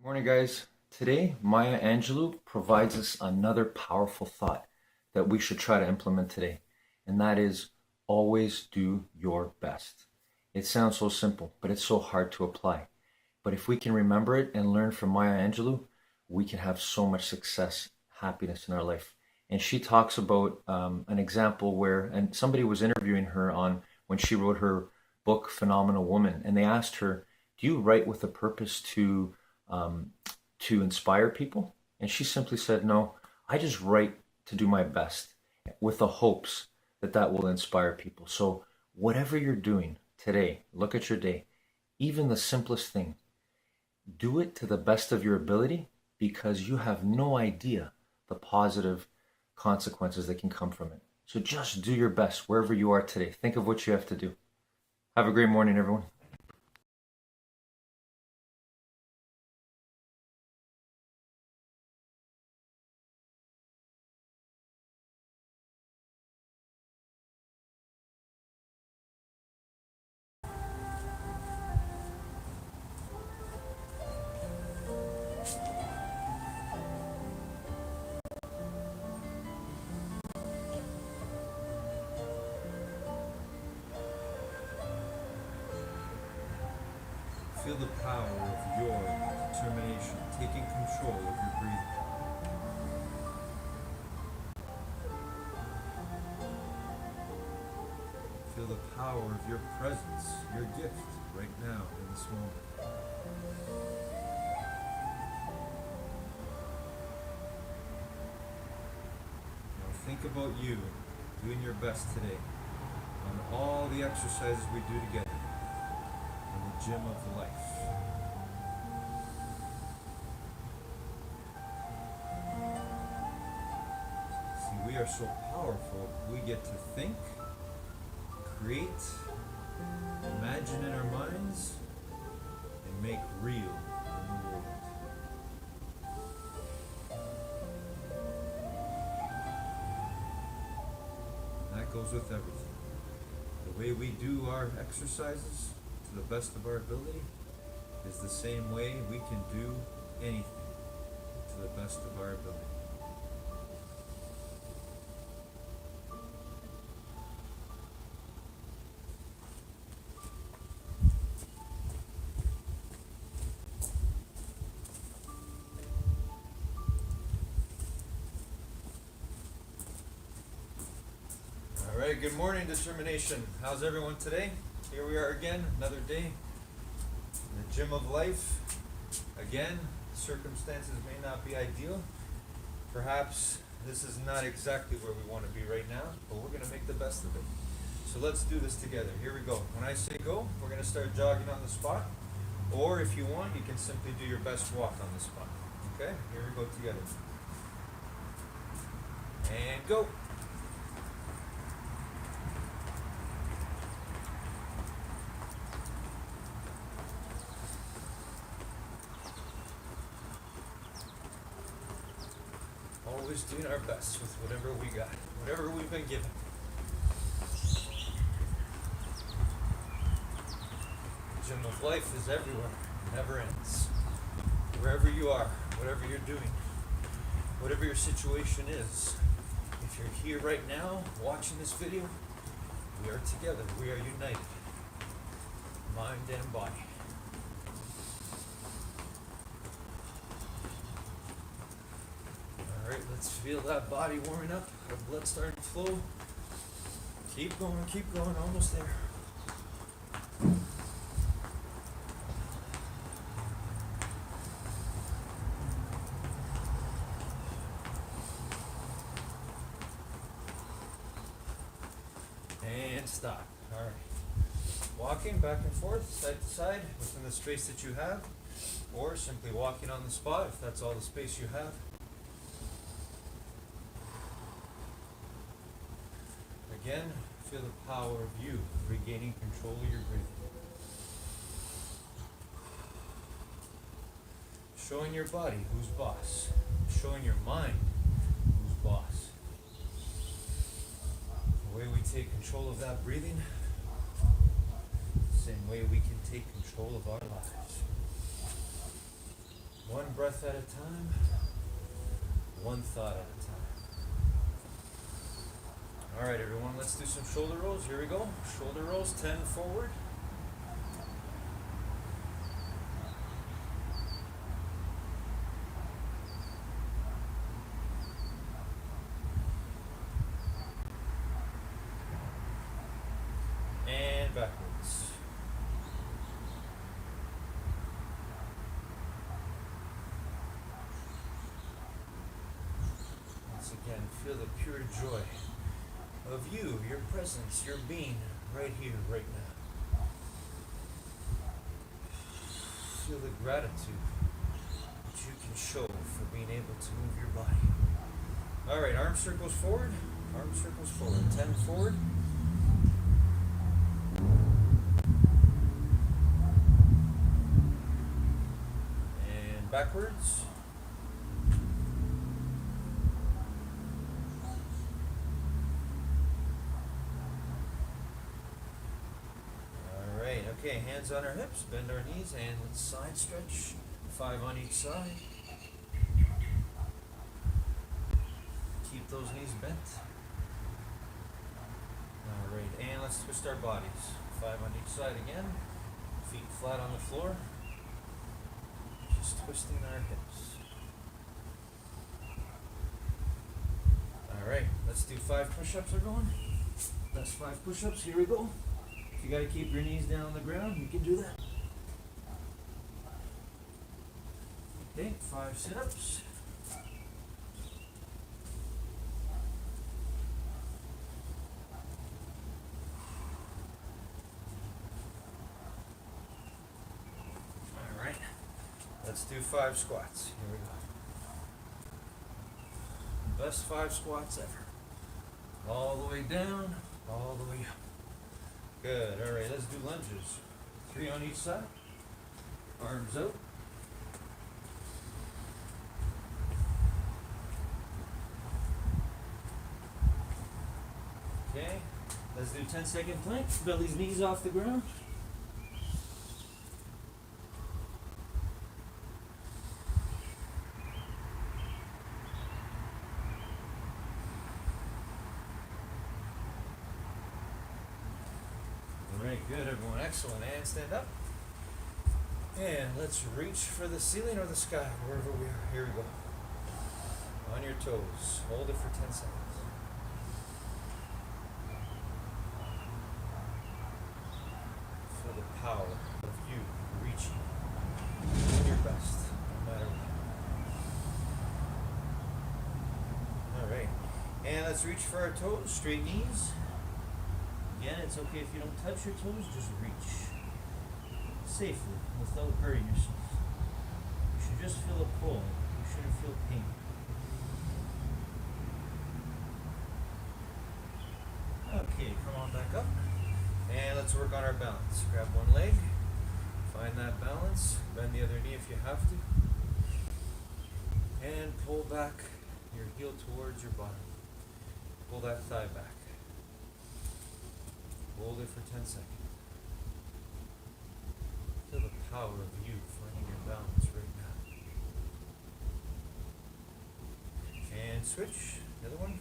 Morning, guys. Today, Maya Angelou provides us another powerful thought that we should try to implement today, and that is always do your best. It sounds so simple, but it's so hard to apply. But if we can remember it and learn from Maya Angelou, we can have so much success, happiness in our life. And she talks about an example where, and somebody was interviewing her on when she wrote her book, Phenomenal Woman, and they asked her, do you write with a purpose um, to inspire people? And she simply said, no, I just write to do my best with the hopes that that will inspire people. So, whatever you're doing today, look at your day, even the simplest thing, do it to the best of your ability because you have no idea the positive consequences that can come from it. So, just do your best wherever you are today. Think of what you have to do. Have a great morning, everyone. Feel the power of your determination taking control of your breathing. Feel the power of your presence, your gift right now in this moment. Now think about you doing your best today on all the exercises we do together in the gym of life. See, we are so powerful, we get to think, create, imagine in our minds, and make real in the world. And that goes with everything. The way we do our exercises to the best of our ability is the same way we can do anything to the best of our ability. All right, good morning, determination. How's everyone today? Here we are again, another day in the gym of life. Again, circumstances may not be ideal. Perhaps this is not exactly where we want to be right now, but we're going to make the best of it. So let's do this together. Here we go. When I say go, we're going to start jogging on the spot. Or if you want, you can simply do your best walk on the spot. Okay? Here we go together. And go. Always doing our best with whatever we got, whatever we've been given. The gym of life is everywhere, never ends. Wherever you are, whatever you're doing, whatever your situation is, if you're here right now watching this video, we are together, we are united, mind and body. Alright, let's feel that body warming up, our blood starting to flow. Keep going, almost there. And stop. Alright. Walking back and forth, side to side, within the space that you have, or simply walking on the spot if that's all the space you have. Again, feel the power of you regaining control of your breathing. Showing your body who's boss. Showing your mind who's boss. The way we take control of that breathing, same way we can take control of our lives. One breath at a time, one thought at a time. All right, everyone, let's do some shoulder rolls. Here we go. Shoulder rolls, 10 forward. And backwards. Once again, feel the pure joy of you, your presence, your being right here, right now. Feel the gratitude that you can show for being able to move your body. All right, arm circles forward, arm circles forward, 10 forward. And backwards. Okay, hands on our hips, bend our knees, and let's side stretch. 5 on each side. Keep those knees bent. Alright, and let's twist our bodies. 5 on each side again. Feet flat on the floor. Just twisting our hips. Alright, let's do 5 push-ups. We're going. That's 5 push-ups. Here we go. If you got to keep your knees down on the ground, you can do that. Okay, 5 sit-ups. All right, let's do 5 squats. Here we go. Best 5 squats ever. All the way down, all the way up. Good. All right, let's do lunges. 3 on each side. Arms out. Okay. Let's do 10-second plank. Belly's knees off the ground. Good, everyone. Excellent. And stand up. And let's reach for the ceiling or the sky, wherever we are. Here we go. On your toes. Hold it for 10 seconds. Feel the power of you reaching. Doing your best, no matter what. All right. And let's reach for our toes. Straight knees. Again, it's okay if you don't touch your toes, just reach safely without hurting yourself. You should just feel a pull. You shouldn't feel pain. Okay, come on back up. And let's work on our balance. Grab one leg, find that balance, bend the other knee if you have to, and pull back your heel towards your bottom. Pull that thigh back. Hold it for 10 seconds. Feel the power of you finding your balance right now. And switch. The other one.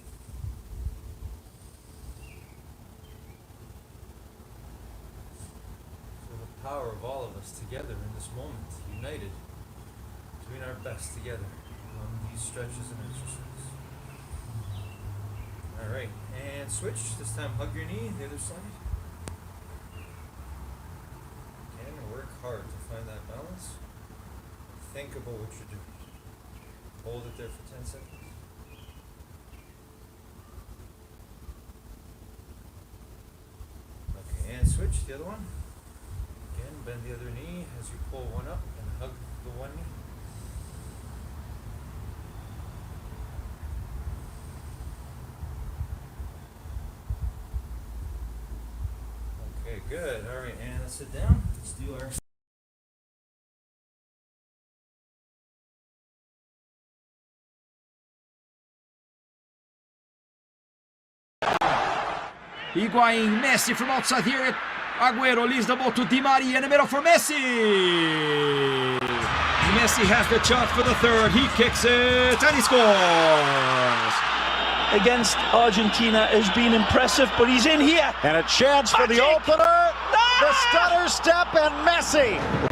Feel the power of all of us together in this moment, united, doing our best together on these stretches and exercises. Alright, and switch. This time hug your knee, the other side. Hard to find that balance. Think about what you're doing. Hold it there for 10 seconds. Okay, and switch the other one. Again, bend the other knee as you pull one up and hug the one knee. Okay, good. All right, and let's sit down. Let's do our Higuain, Messi from outside here. Agüero leaves the ball to Di Maria in the middle for Messi. Messi has the shot for the third. He kicks it and he scores. Against Argentina has been impressive, but he's in here. And a chance for the opener. The stutter step and Messi.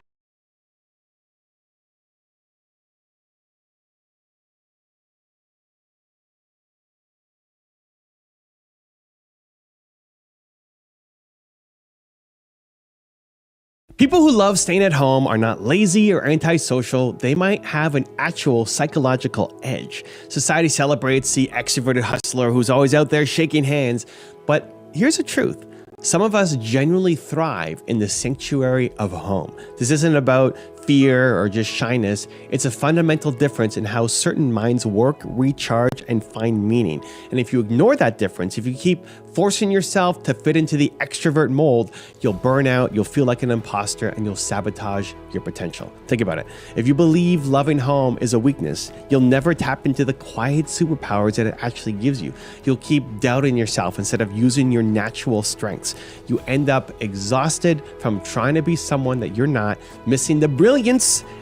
People who love staying at home are not lazy or antisocial. They might have an actual psychological edge. Society celebrates the extroverted hustler who's always out there shaking hands. But here's the truth. Some of us genuinely thrive in the sanctuary of home. This isn't about fear or just shyness. It's a fundamental difference in how certain minds work, recharge, and find meaning. And if you ignore that difference, if you keep forcing yourself to fit into the extrovert mold, you'll burn out, you'll feel like an imposter, and you'll sabotage your potential. Think about it. If you believe loving home is a weakness, you'll never tap into the quiet superpowers that it actually gives you. You'll keep doubting yourself instead of using your natural strengths. You end up exhausted from trying to be someone that you're not, missing the brilliance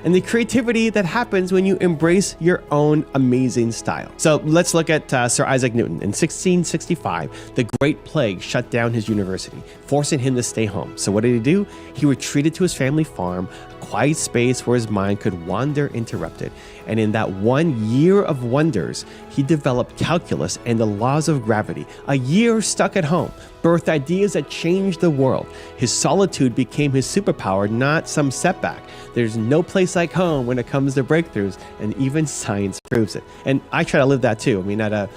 and the creativity that happens when you embrace your own amazing style. So let's look at Sir Isaac Newton. In 1665, the Great Plague shut down his university, forcing him to stay home. So what did he do? He retreated to his family farm, a quiet space where his mind could wander uninterrupted. And in that 1 year of wonders, he developed calculus and the laws of gravity. A year stuck at home birthed ideas that changed the world. His solitude became his superpower, not some setback. There's no place like home when it comes to breakthroughs, and even science proves it. And I try to live that too. I mean, at a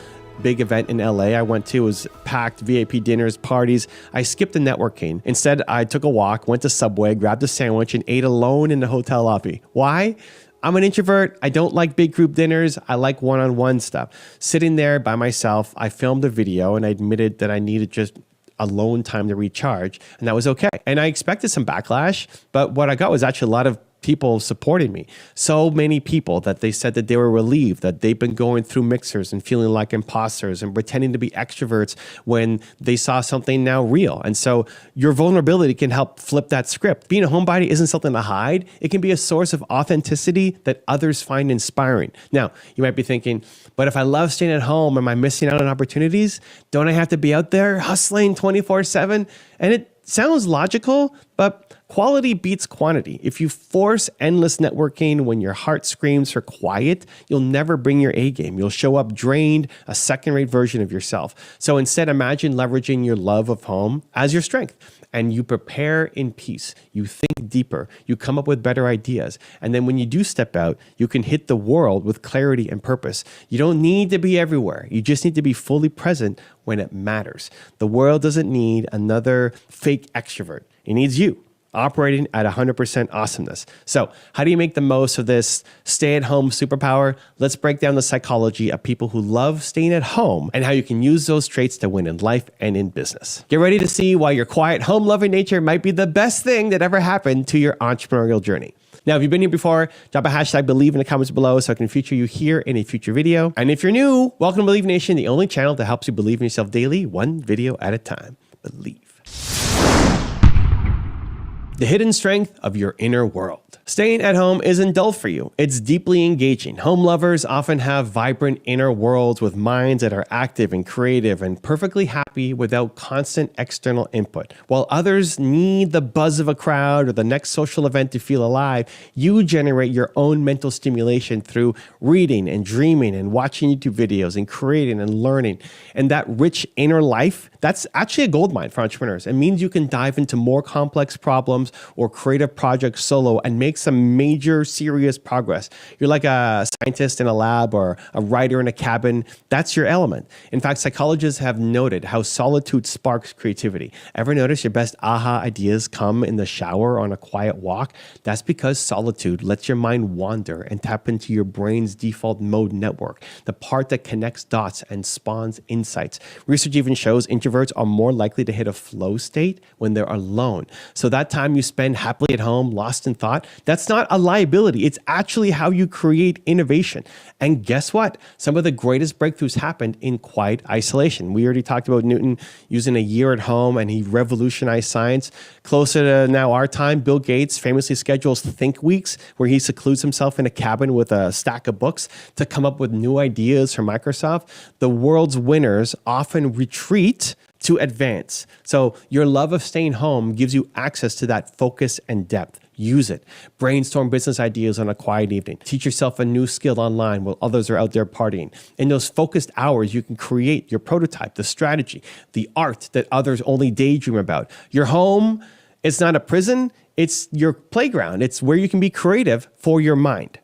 big event in LA I went to, was packed, VIP dinners, parties. I skipped the networking. Instead, I took a walk, went to Subway, grabbed a sandwich, and ate alone in the hotel lobby. Why? I'm an introvert. I don't like big group dinners. I like one-on-one stuff. Sitting there by myself, I filmed a video and I admitted that I needed just alone time to recharge, and that was okay. And I expected some backlash, but what I got was actually a lot of people supporting me. So many people that they said that they were relieved that they've been going through mixers and feeling like imposters and pretending to be extroverts when they saw something now real. And so your vulnerability can help flip that script. Being a homebody isn't something to hide. It can be a source of authenticity that others find inspiring. Now, you might be thinking, but if I love staying at home, am I missing out on opportunities? Don't I have to be out there hustling 24/7? And it sounds logical, but quality beats quantity. If you force endless networking when your heart screams for quiet, you'll never bring your A game. You'll show up drained, a second-rate version of yourself. So instead, imagine leveraging your love of home as your strength. And you prepare in peace. You think deeper. You come up with better ideas. And then when you do step out, you can hit the world with clarity and purpose. You don't need to be everywhere. You just need to be fully present when it matters. The world doesn't need another fake extrovert. It needs you, operating at 100% awesomeness. So how do you make the most of this stay-at-home superpower? Let's break down the psychology of people who love staying at home and how you can use those traits to win in life and in business. Get ready to see why your quiet, home-loving nature might be the best thing that ever happened to your entrepreneurial journey. Now, if you've been here before, drop a hashtag Believe in the comments below so I can feature you here in a future video. And if you're new, welcome to Believe Nation, the only channel that helps you believe in yourself daily, one video at a time. Believe. The hidden strength of your inner world. Staying at home isn't dull for you. It's deeply engaging. Home lovers often have vibrant inner worlds with minds that are active and creative and perfectly happy without constant external input. While others need the buzz of a crowd or the next social event to feel alive, you generate your own mental stimulation through reading and dreaming and watching YouTube videos and creating and learning. And that rich inner life, that's actually a goldmine for entrepreneurs. It means you can dive into more complex problems or creative projects solo and make some major serious progress. You're like a scientist in a lab or a writer in a cabin. That's your element. In fact, psychologists have noted how solitude sparks creativity. Ever notice your best aha ideas come in the shower or on a quiet walk? That's because solitude lets your mind wander and tap into your brain's default mode network, the part that connects dots and spawns insights. Research even shows introverts are more likely to hit a flow state when they're alone. So that time you you spend happily at home, lost in thought, that's not a liability. It's actually how you create innovation. And guess what? Some of the greatest breakthroughs happened in quiet isolation. We already talked about Newton using a year at home, and he revolutionized science. Closer to now our time, Bill Gates famously schedules think weeks where he secludes himself in a cabin with a stack of books to come up with new ideas for Microsoft. The world's winners often retreat to advance. So your love of staying home gives you access to that focus and depth. Use it. Brainstorm business ideas on a quiet evening. Teach yourself a new skill online while others are out there partying. In those focused hours, you can create your prototype, the strategy, the art that others only daydream about. Your home, it's not a prison, it's your playground. It's where you can be creative for your mind.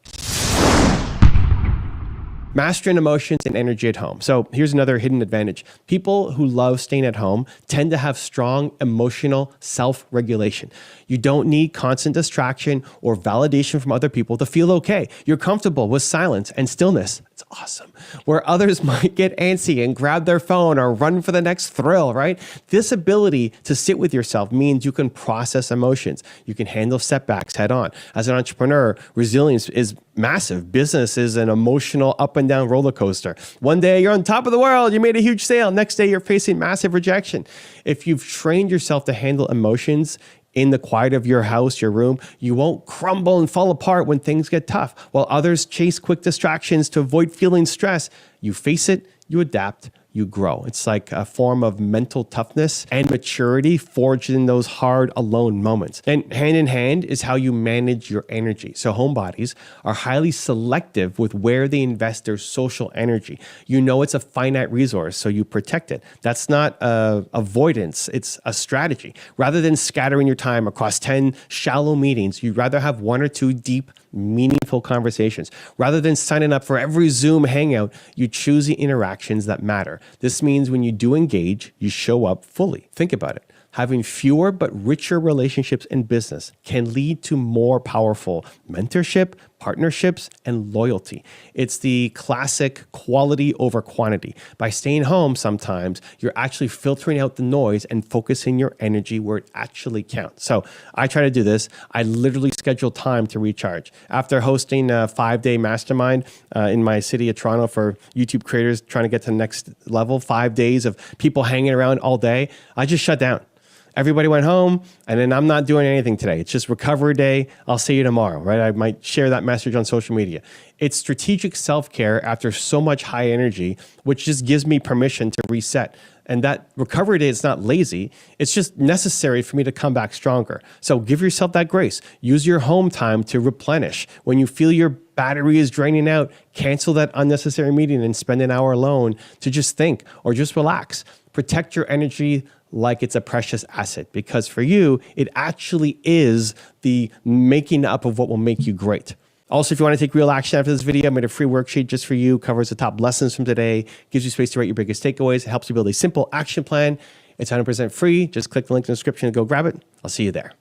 Mastering emotions and energy at home. So here's another hidden advantage. People who love staying at home tend to have strong emotional self-regulation. You don't need constant distraction or validation from other people to feel okay. You're comfortable with silence and stillness. It's awesome. Where others might get antsy and grab their phone or run for the next thrill, right? This ability to sit with yourself means you can process emotions. You can handle setbacks head on. As an entrepreneur, resilience is massive. Business is an emotional up and down roller coaster. One day you're on top of the world, you made a huge sale. Next day you're facing massive rejection. If you've trained yourself to handle emotions in the quiet of your house, your room, you won't crumble and fall apart when things get tough. While others chase quick distractions to avoid feeling stress, you face it, you adapt, you grow. It's like a form of mental toughness and maturity forged in those hard, alone moments. And hand in hand is how you manage your energy. So homebodies are highly selective with where they invest their social energy. You know it's a finite resource, so you protect it. That's not avoidance, it's a strategy. Rather than scattering your time across 10 shallow meetings, you'd rather have one or two deep, meaningful conversations. Rather than signing up for every Zoom hangout, you choose the interactions that matter. This means when you do engage, you show up fully. Think about it. Having fewer but richer relationships in business can lead to more powerful mentorship, partnerships, and loyalty. It's the classic quality over quantity. By staying home sometimes, you're actually filtering out the noise and focusing your energy where it actually counts. So I try to do this. I literally schedule time to recharge. After hosting a 5-day mastermind in my city of Toronto for YouTube creators trying to get to the next level, 5 days of people hanging around all day, I just shut down. Everybody went home, and then I'm not doing anything today. It's just recovery day. I'll see you tomorrow, right? I might share that message on social media. It's strategic self-care after so much high energy, which just gives me permission to reset. And that recovery day is not lazy. It's just necessary for me to come back stronger. So give yourself that grace. Use your home time to replenish. When you feel your battery is draining out, cancel that unnecessary meeting and spend an hour alone to just think or just relax. Protect your energy like it's a precious asset, because for you, it actually is the making up of what will make you great. Also, if you want to take real action after this video, I made a free worksheet just for you, covers the top lessons from today, gives you space to write your biggest takeaways. It helps you build a simple action plan. It's 100% free. Just click the link in the description and go grab it. I'll see you there.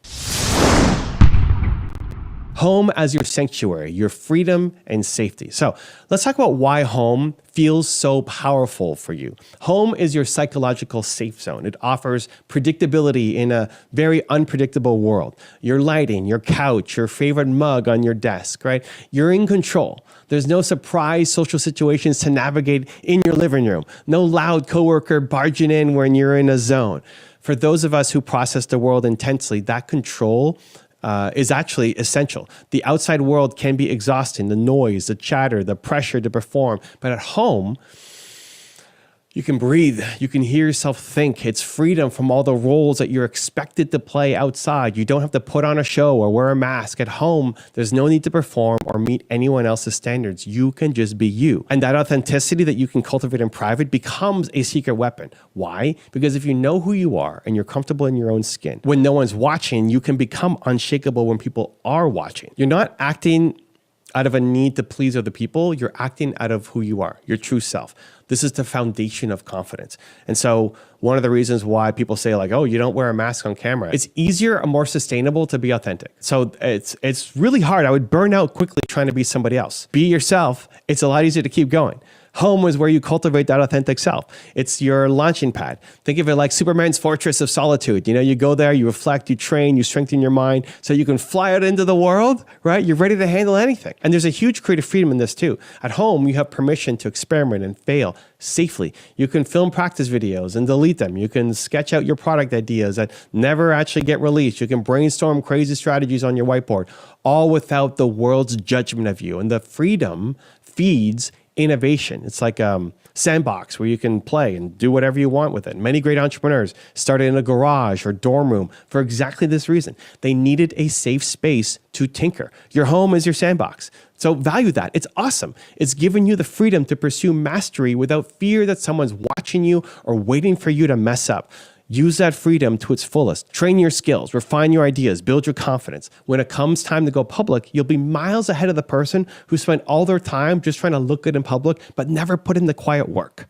Home as your sanctuary, your freedom and safety. So let's talk about why home feels so powerful for you. Home is your psychological safe zone. It offers predictability in a very unpredictable world. Your lighting, your couch, your favorite mug on your desk, right? You're in control. There's no surprise social situations to navigate in your living room. No loud coworker barging in when you're in a zone. For those of us who process the world intensely, that control is actually essential. The outside world can be exhausting, the noise, the chatter, the pressure to perform. But at home, you can breathe. You can hear yourself think. It's freedom from all the roles that you're expected to play outside. You don't have to put on a show or wear a mask. At home, there's no need to perform or meet anyone else's standards. You can just be you. And that authenticity that you can cultivate in private becomes a secret weapon. Why? Because if you know who you are and you're comfortable in your own skin, when no one's watching, you can become unshakable when people are watching. You're not acting out of a need to please other people. You're acting out of who you are, your true self. This is the foundation of confidence. And so one of the reasons why people say like, oh, you don't wear a mask on camera, it's easier and more sustainable to be authentic. So it's really hard. I would burn out quickly trying to be somebody else. Be yourself. It's a lot easier to keep going. Home is where you cultivate that authentic self. It's your launching pad. Think of it like Superman's fortress of solitude. You go there, you reflect, you train, you strengthen your mind so you can fly out into the world, right? You're ready to handle anything. And there's a huge creative freedom in this too. At home, you have permission to experiment and fail safely. You can film practice videos and delete them. You can sketch out your product ideas that never actually get released. You can brainstorm crazy strategies on your whiteboard, all without the world's judgment of you. And the freedom feeds innovation. It's like a sandbox where you can play and do whatever you want with it. Many great entrepreneurs started in a garage or dorm room for exactly this reason. They needed a safe space to tinker. Your home is your sandbox. So value that. It's awesome. It's giving you the freedom to pursue mastery without fear that someone's watching you or waiting for you to mess up. Use that freedom to its fullest. Train your skills, refine your ideas, build your confidence. When it comes time to go public, you'll be miles ahead of the person who spent all their time just trying to look good in public, but never put in the quiet work.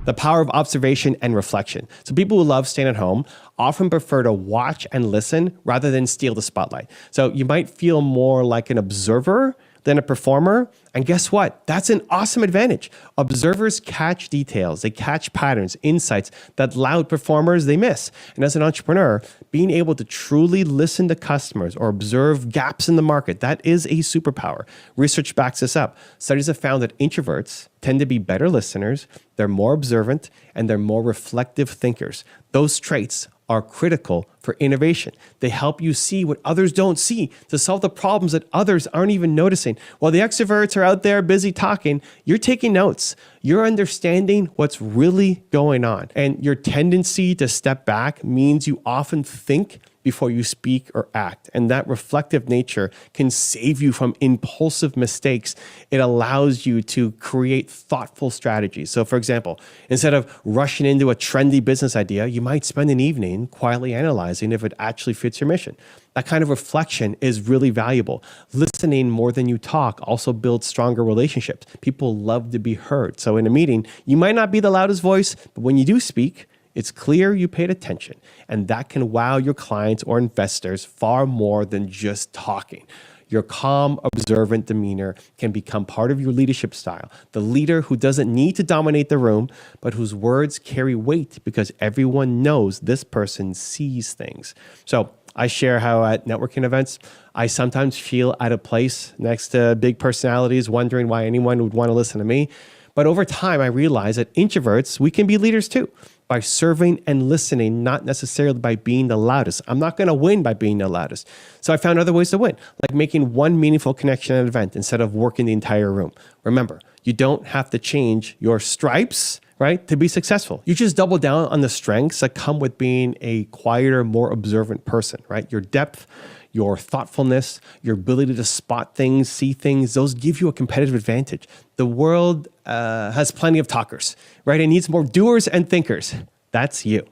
The power of observation and reflection. So people who love staying at home often prefer to watch and listen rather than steal the spotlight. So you might feel more like an observer than a performer. And guess what? That's an awesome advantage. Observers catch details, they catch patterns, insights that loud performers they miss. And as an entrepreneur, being able to truly listen to customers or observe gaps in the market, that is a superpower. Research backs this up. Studies have found that introverts tend to be better listeners, they're more observant, and they're more reflective thinkers. Those traits are critical for innovation. They help you see what others don't see to solve the problems that others aren't even noticing. While the extroverts are out there busy talking, you're taking notes. You're understanding what's really going on. And your tendency to step back means you often think before you speak or act. And that reflective nature can save you from impulsive mistakes. It allows you to create thoughtful strategies. So for example, instead of rushing into a trendy business idea, you might spend an evening quietly analyzing if it actually fits your mission. That kind of reflection is really valuable. Listening more than you talk also builds stronger relationships. People love to be heard. So in a meeting, you might not be the loudest voice, but when you do speak, it's clear you paid attention, and that can wow your clients or investors far more than just talking. Your calm, observant demeanor can become part of your leadership style. The leader who doesn't need to dominate the room, but whose words carry weight because everyone knows this person sees things. So I share how at networking events, I sometimes feel out of place next to big personalities, wondering why anyone would want to listen to me. But over time, I realized that introverts, we can be leaders too, by serving and listening, not necessarily by being the loudest. I'm not going to win by being the loudest. So I found other ways to win, like making one meaningful connection at an event instead of working the entire room. Remember, you don't have to change your stripes, right, to be successful. You just double down on the strengths that come with being a quieter, more observant person, right? Your depth, your thoughtfulness, your ability to spot things, see things, those give you a competitive advantage. The world has plenty of talkers, right? It needs more doers and thinkers. That's you.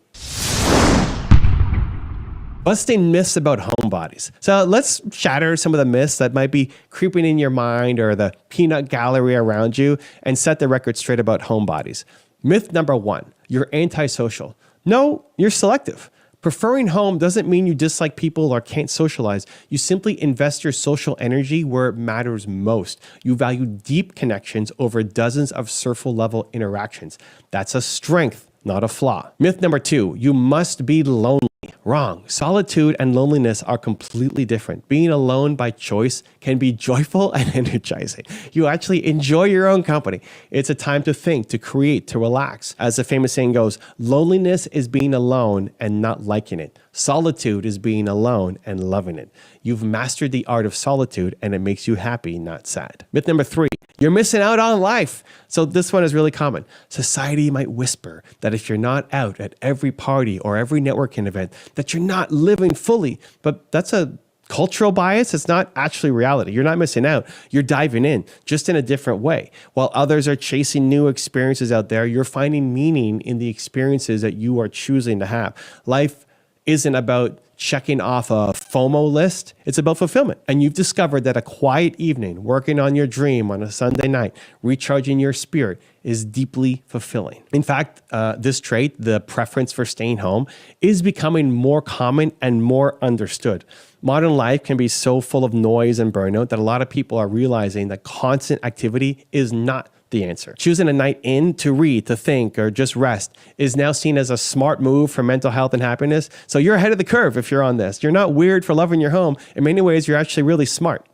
Busting myths about homebodies. So let's shatter some of the myths that might be creeping in your mind or the peanut gallery around you and set the record straight about homebodies. Myth number 1, you're antisocial. No, you're selective. Preferring home doesn't mean you dislike people or can't socialize. You simply invest your social energy where it matters most. You value deep connections over dozens of surface level interactions. That's a strength, not a flaw. Myth number 2, you must be lonely. Wrong. Solitude and loneliness are completely different. Being alone by choice can be joyful and energizing. You actually enjoy your own company. It's a time to think, to create, to relax. As the famous saying goes, loneliness is being alone and not liking it. Solitude is being alone and loving it. You've mastered the art of solitude and it makes you happy, not sad. Myth number 3, you're missing out on life. So this one is really common. Society might whisper that if you're not out at every party or every networking event, that you're not living fully. But that's a cultural bias. It's not actually reality. You're not missing out. You're diving in, just in a different way. While others are chasing new experiences out there, you're finding meaning in the experiences that you are choosing to have. Life isn't about checking off a FOMO list. It's about fulfillment. And you've discovered that a quiet evening, working on your dream on a Sunday night, recharging your spirit is deeply fulfilling. In fact, this trait, the preference for staying home, is becoming more common and more understood. Modern life can be so full of noise and burnout that a lot of people are realizing that constant activity is not the answer. Choosing a night in to read, to think, or just rest is now seen as a smart move for mental health and happiness. So you're ahead of the curve if you're on this. You're not weird for loving your home. In many ways, you're actually really smart.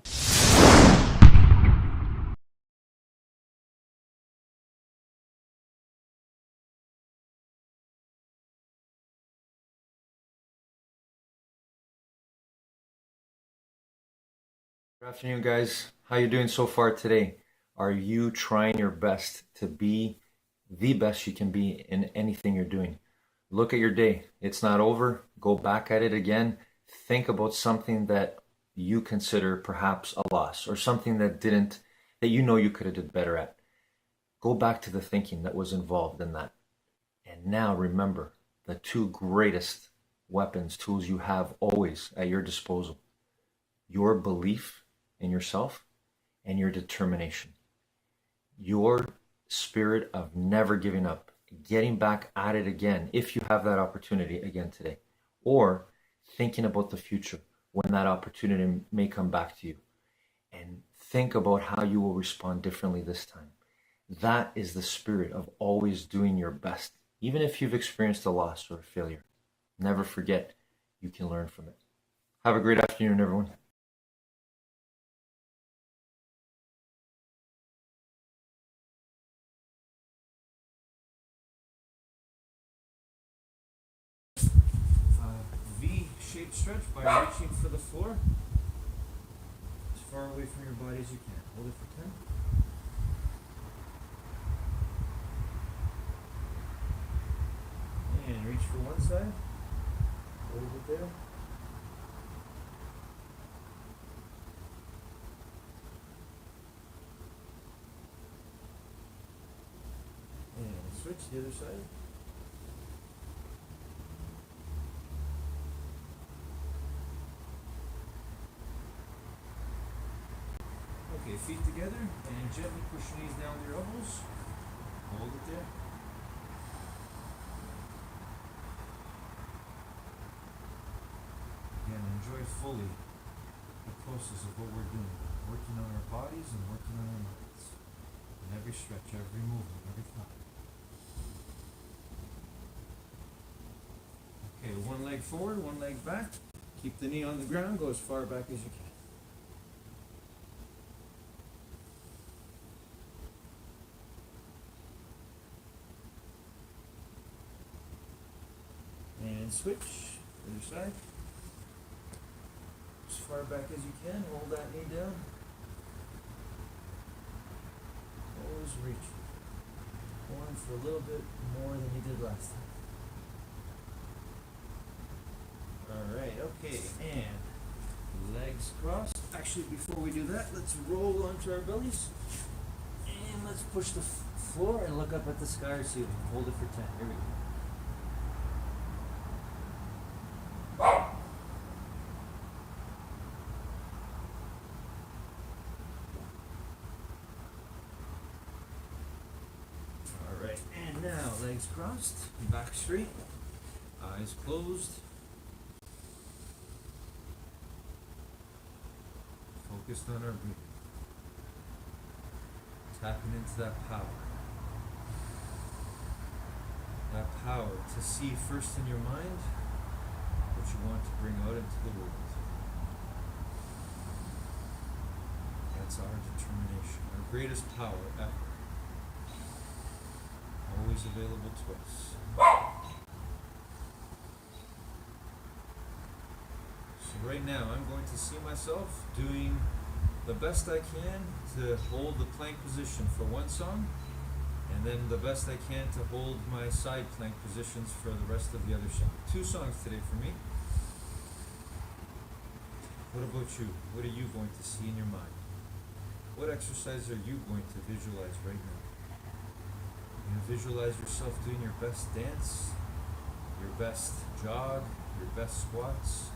Good afternoon, guys. How you doing so far today? Are you trying your best to be the best you can be in anything you're doing? Look at your day. It's not over. Go back at it again. Think about something that you consider perhaps a loss or something that you know you could have did better at. Go back to the thinking that was involved in that. And now remember the two greatest tools you have always at your disposal: your belief in yourself and your determination. Your spirit of never giving up, getting back at it again if you have that opportunity again today, or thinking about the future when that opportunity may come back to you, and think about how you will respond differently this time. That is the spirit of always doing your best, even if you've experienced a loss or a failure. Never forget, you can learn from it. Have a great afternoon, everyone. V-shaped stretch by reaching for the floor as far away from your body as you can. Hold it for 10. And reach for one side. Hold it there. And switch to the other side. Okay, feet together and gently push your knees down to your elbows. Hold it there. Again, enjoy fully the process of what we're doing. Working on our bodies and working on our minds. In every stretch, every movement, every thought. Okay, one leg forward, one leg back. Keep the knee on the ground, go as far back as you can. And switch, other side. As far back as you can, hold that knee down. Always reach. Going for a little bit more than you did last time. Alright, okay, and legs crossed. Actually, before we do that, let's roll onto our bellies. And let's push the floor and look up at the sky or ceiling. Hold it for 10. Here we go. Alright, and now legs crossed, back straight, eyes closed. Focused on our breathing. Tapping into that power. That power to see first in your mind what you want to bring out into the world. That's our determination, our greatest power ever. Always available to us. So right now I'm going to see myself doing the best I can to hold the plank position for one song, and then the best I can to hold my side plank positions for the rest of the other song. 2 songs today for me. What about you? What are you going to see in your mind? What exercise are you going to visualize right now? You visualize yourself doing your best dance, your best jog, your best squats,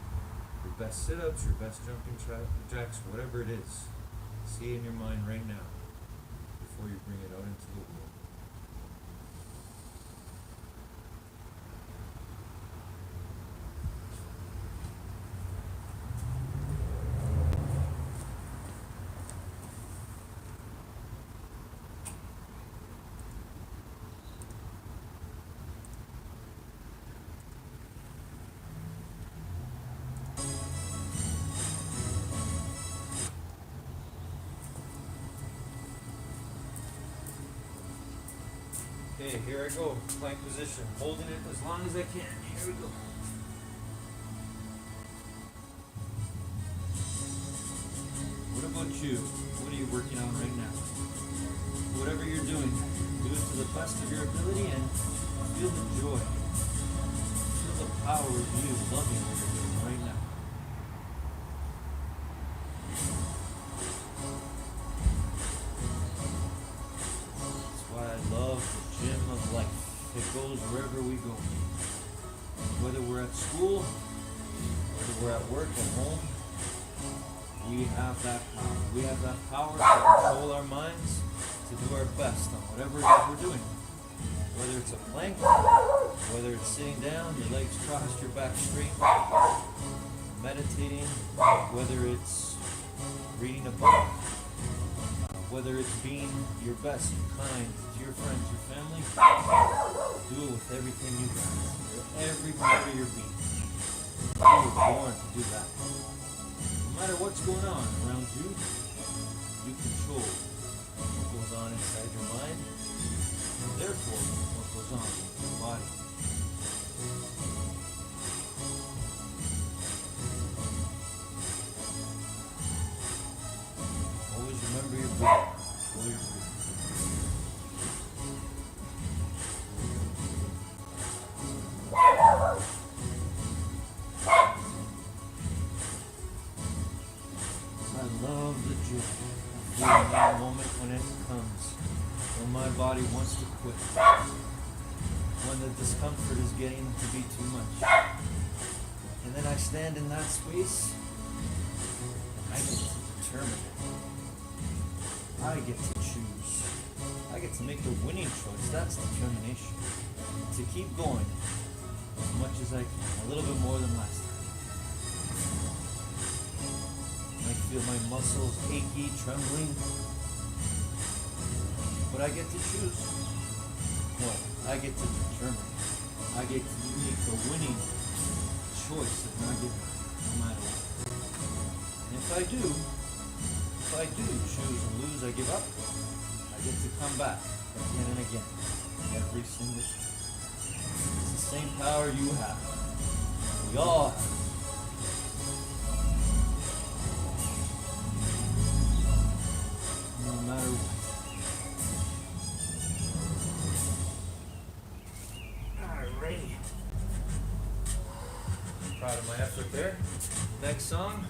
your best sit-ups, your best jumping jacks, whatever it is. See in your mind right now before you bring it out into the world. Okay, here I go, plank position, holding it as long as I can. Here we go. What about you? What are you working on right now? Whatever you're doing, do it to the best of your ability and feel the joy. Feel the power of you loving what you're doing right now. That's why I love the gym of life. It goes wherever we go. Whether we're at school, whether we're at work, at home, we have that power. We have that power to control our minds, to do our best on whatever it is we're doing. Whether it's a plank, whether it's sitting down, your legs crossed, your back straight, meditating, whether it's reading a book, whether it's being your best, kind to your friends, your family, do it with everything you got. Every part of your being. You were born to do that. No matter what's going on around you, you control what goes on inside your mind, and therefore what goes on in your body. Always remember your breathing. Control your breathing. I love the joy of feeling that moment when it comes, when my body wants to quit, when the discomfort is getting to be too much. And then I stand in that space, and I get to determine it. I get to choose. I get to make the winning choice. That's determination. To keep going as much as I can, a little bit more than last time. I feel my muscles achy, trembling. But I get to choose. No, I get to determine. I get to make the winning choice of not giving up, no matter what. And if I do choose and lose, I give up, I get to come back again and again, every single time. It's the same power you have. We all have. No matter what. Alrighty. Proud of my effort there. Next song.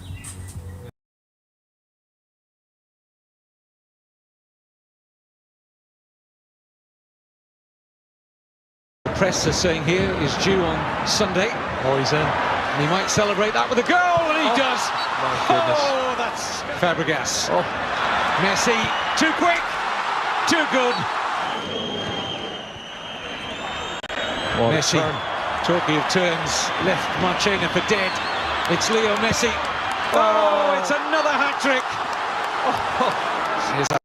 Press are saying here is due on Sunday. He might celebrate that with a goal, and he does. My goodness. Oh, that's Fabregas. Messi, too quick, too good. Messi, talking of turns, left Marchena for dead. It's Leo Messi. Oh, it's another hat-trick. Here's that.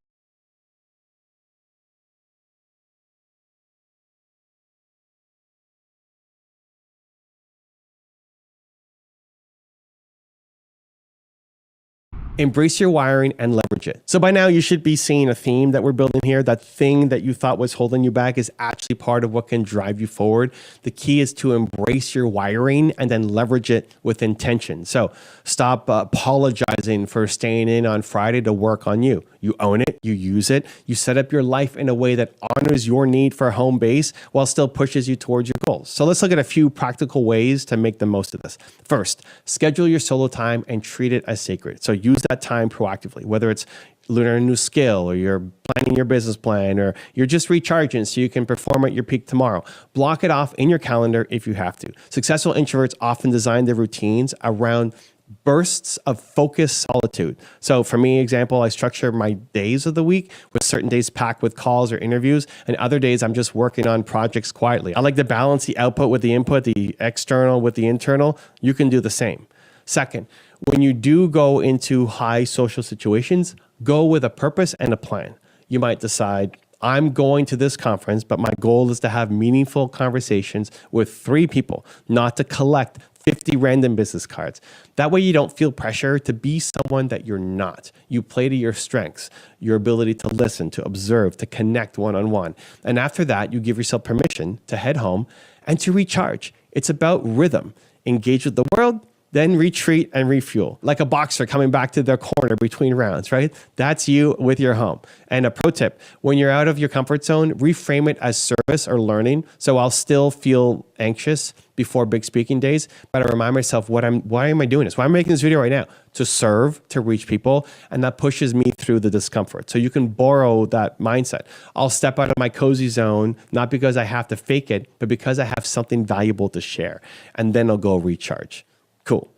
Embrace your wiring and leverage it. So by now you should be seeing a theme that we're building here. That thing that you thought was holding you back is actually part of what can drive you forward. The key is to embrace your wiring and then leverage it with intention. So stop apologizing for staying in on Friday to work on you. You own it, you use it, you set up your life in a way that honors your need for home base while still pushes you towards your goals. So let's look at a few practical ways to make the most of this. First, schedule your solo time and treat it as sacred. So use that time proactively, whether it's learning a new skill or you're planning your business plan or you're just recharging so you can perform at your peak tomorrow. Block it off in your calendar if you have to. Successful introverts often design their routines around bursts of focused solitude. So for me, example, I structure my days of the week with certain days packed with calls or interviews, and other days I'm just working on projects quietly. I like to balance the output with the input, the external with the internal. You can do the same. Second, when you do go into high social situations, go with a purpose and a plan. You might decide, I'm going to this conference, but my goal is to have meaningful conversations with 3 people, not to collect 50 random business cards. That way you don't feel pressure to be someone that you're not. You play to your strengths, your ability to listen, to observe, to connect one-on-one. And after that, you give yourself permission to head home and to recharge. It's about rhythm. Engage with the world, then retreat and refuel. Like a boxer coming back to their corner between rounds, right? That's you with your home. And a pro tip, when you're out of your comfort zone, reframe it as service or learning. So I'll still feel anxious before big speaking days, but I remind myself, why am I doing this? Why am I making this video right now? To serve, to reach people, and that pushes me through the discomfort. So you can borrow that mindset. I'll step out of my cozy zone, not because I have to fake it, but because I have something valuable to share. And then I'll go recharge. Cool.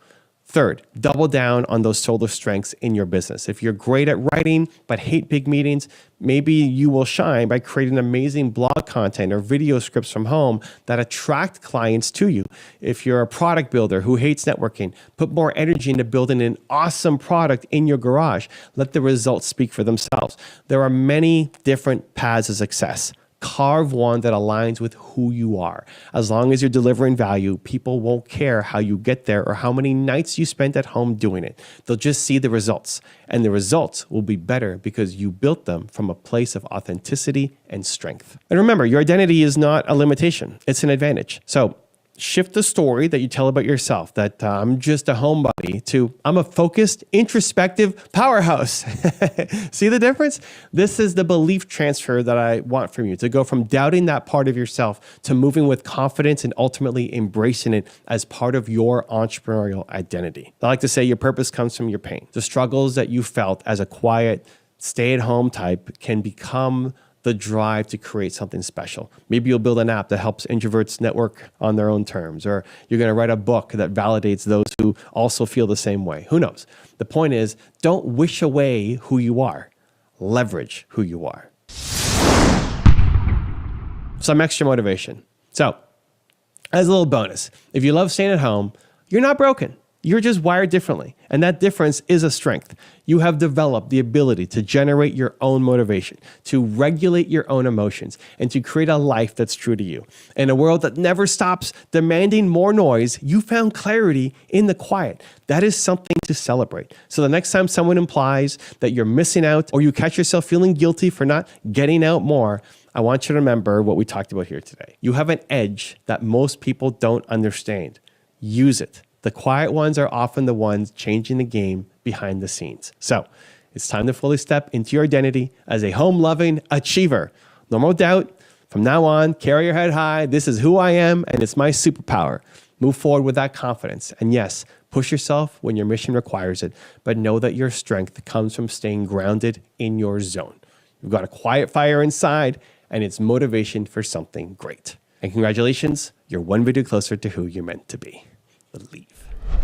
Third, double down on those solo strengths in your business. If you're great at writing but hate big meetings, maybe you will shine by creating amazing blog content or video scripts from home that attract clients to you. If you're a product builder who hates networking, put more energy into building an awesome product in your garage. Let the results speak for themselves. There are many different paths of success. Carve one that aligns with who you are. As long as you're delivering value, people won't care how you get there or how many nights you spent at home doing it. They'll just see the results, and the results will be better because you built them from a place of authenticity and strength. And remember, your identity is not a limitation, it's an advantage. So shift the story that you tell about yourself, that I'm just a homebody, to I'm a focused, introspective powerhouse. See the difference? This is the belief transfer that I want from you, to go from doubting that part of yourself to moving with confidence and ultimately embracing it as part of your entrepreneurial identity. I like to say your purpose comes from your pain. The struggles that you felt as a quiet, stay-at-home type can become the drive to create something special. Maybe you'll build an app that helps introverts network on their own terms, or you're going to write a book that validates those who also feel the same way. Who knows? The point is, don't wish away who you are. Leverage who you are. Some extra motivation. So, as a little bonus, if you love staying at home, you're not broken. You're just wired differently, and that difference is a strength. You have developed the ability to generate your own motivation, to regulate your own emotions, and to create a life that's true to you. In a world that never stops demanding more noise, you found clarity in the quiet. That is something to celebrate. So the next time someone implies that you're missing out or you catch yourself feeling guilty for not getting out more, I want you to remember what we talked about here today. You have an edge that most people don't understand. Use it. The quiet ones are often the ones changing the game behind the scenes. So it's time to fully step into your identity as a home-loving achiever. No more doubt. From now on, carry your head high. This is who I am, and it's my superpower. Move forward with that confidence. And yes, push yourself when your mission requires it, but know that your strength comes from staying grounded in your zone. You've got a quiet fire inside, and it's motivation for something great. And congratulations, you're one video closer to who you're meant to be. Believe.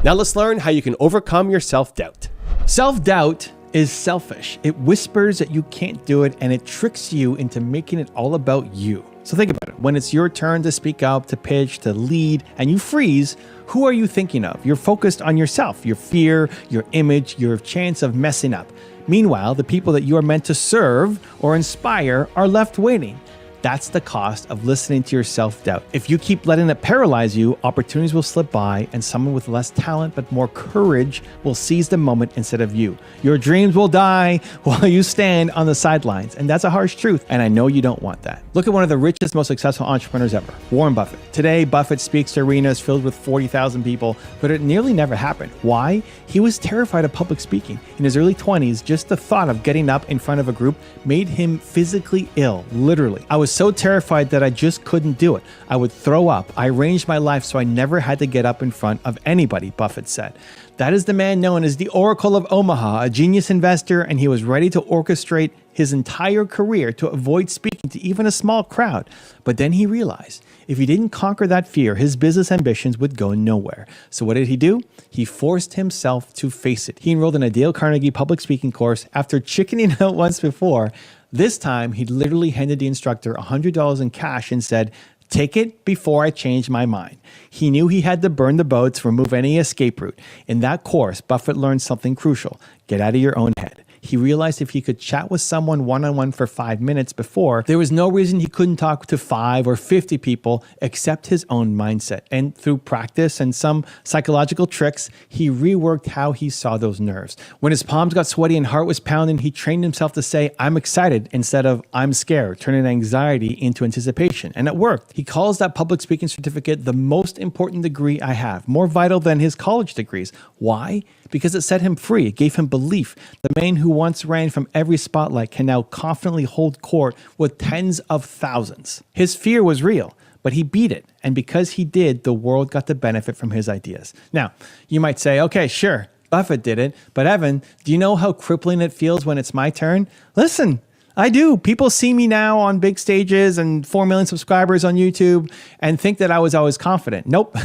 Now let's learn how you can overcome your self-doubt. Self-doubt is selfish. It whispers that you can't do it, and it tricks you into making it all about you. So think about it. When it's your turn to speak up, to pitch, to lead, and you freeze, who are you thinking of? You're focused on yourself, your fear, your image, your chance of messing up. Meanwhile, the people that you are meant to serve or inspire are left waiting. That's the cost of listening to your self-doubt. If you keep letting it paralyze you, opportunities will slip by, and someone with less talent but more courage will seize the moment instead of you. Your dreams will die while you stand on the sidelines, and that's a harsh truth, and I know you don't want that. Look at one of the richest, most successful entrepreneurs ever, Warren Buffett. Today, Buffett speaks to arenas filled with 40,000 people, but it nearly never happened. Why? He was terrified of public speaking. In his early 20s, just the thought of getting up in front of a group made him physically ill, literally. I was so terrified that I just couldn't do it. I would throw up. I arranged my life so I never had to get up in front of anybody, Buffett said. That is the man known as the Oracle of Omaha, a genius investor, and he was ready to orchestrate his entire career to avoid speaking to even a small crowd. But then he realized If he didn't conquer that fear, his business ambitions would go nowhere. So what did he do? He forced himself to face it. He enrolled in a Dale Carnegie public speaking course after chickening out once before. This time, he literally handed the instructor $100 in cash and said, "Take it before I change my mind." He knew he had to burn the boats, remove any escape route. In that course, Buffett learned something crucial: get out of your own head. He realized if he could chat with someone one-on-one for 5 minutes before, there was no reason he couldn't talk to 5 or 50 people except his own mindset. And through practice and some psychological tricks, he reworked how he saw those nerves. When his palms got sweaty and heart was pounding, he trained himself to say, "I'm excited," instead of "I'm scared," turning anxiety into anticipation. And it worked. He calls that public speaking certificate the most important degree I have, more vital than his college degrees. Why? Because it set him free. It gave him belief. The man who once ran from every spotlight can now confidently hold court with tens of thousands. His fear was real, but he beat it. And because he did, the world got to benefit from his ideas. Now, you might say, okay, sure, Buffett did it. But Evan, do you know how crippling it feels when it's my turn? Listen, I do. People see me now on big stages and 4 million subscribers on YouTube and think that I was always confident. Nope.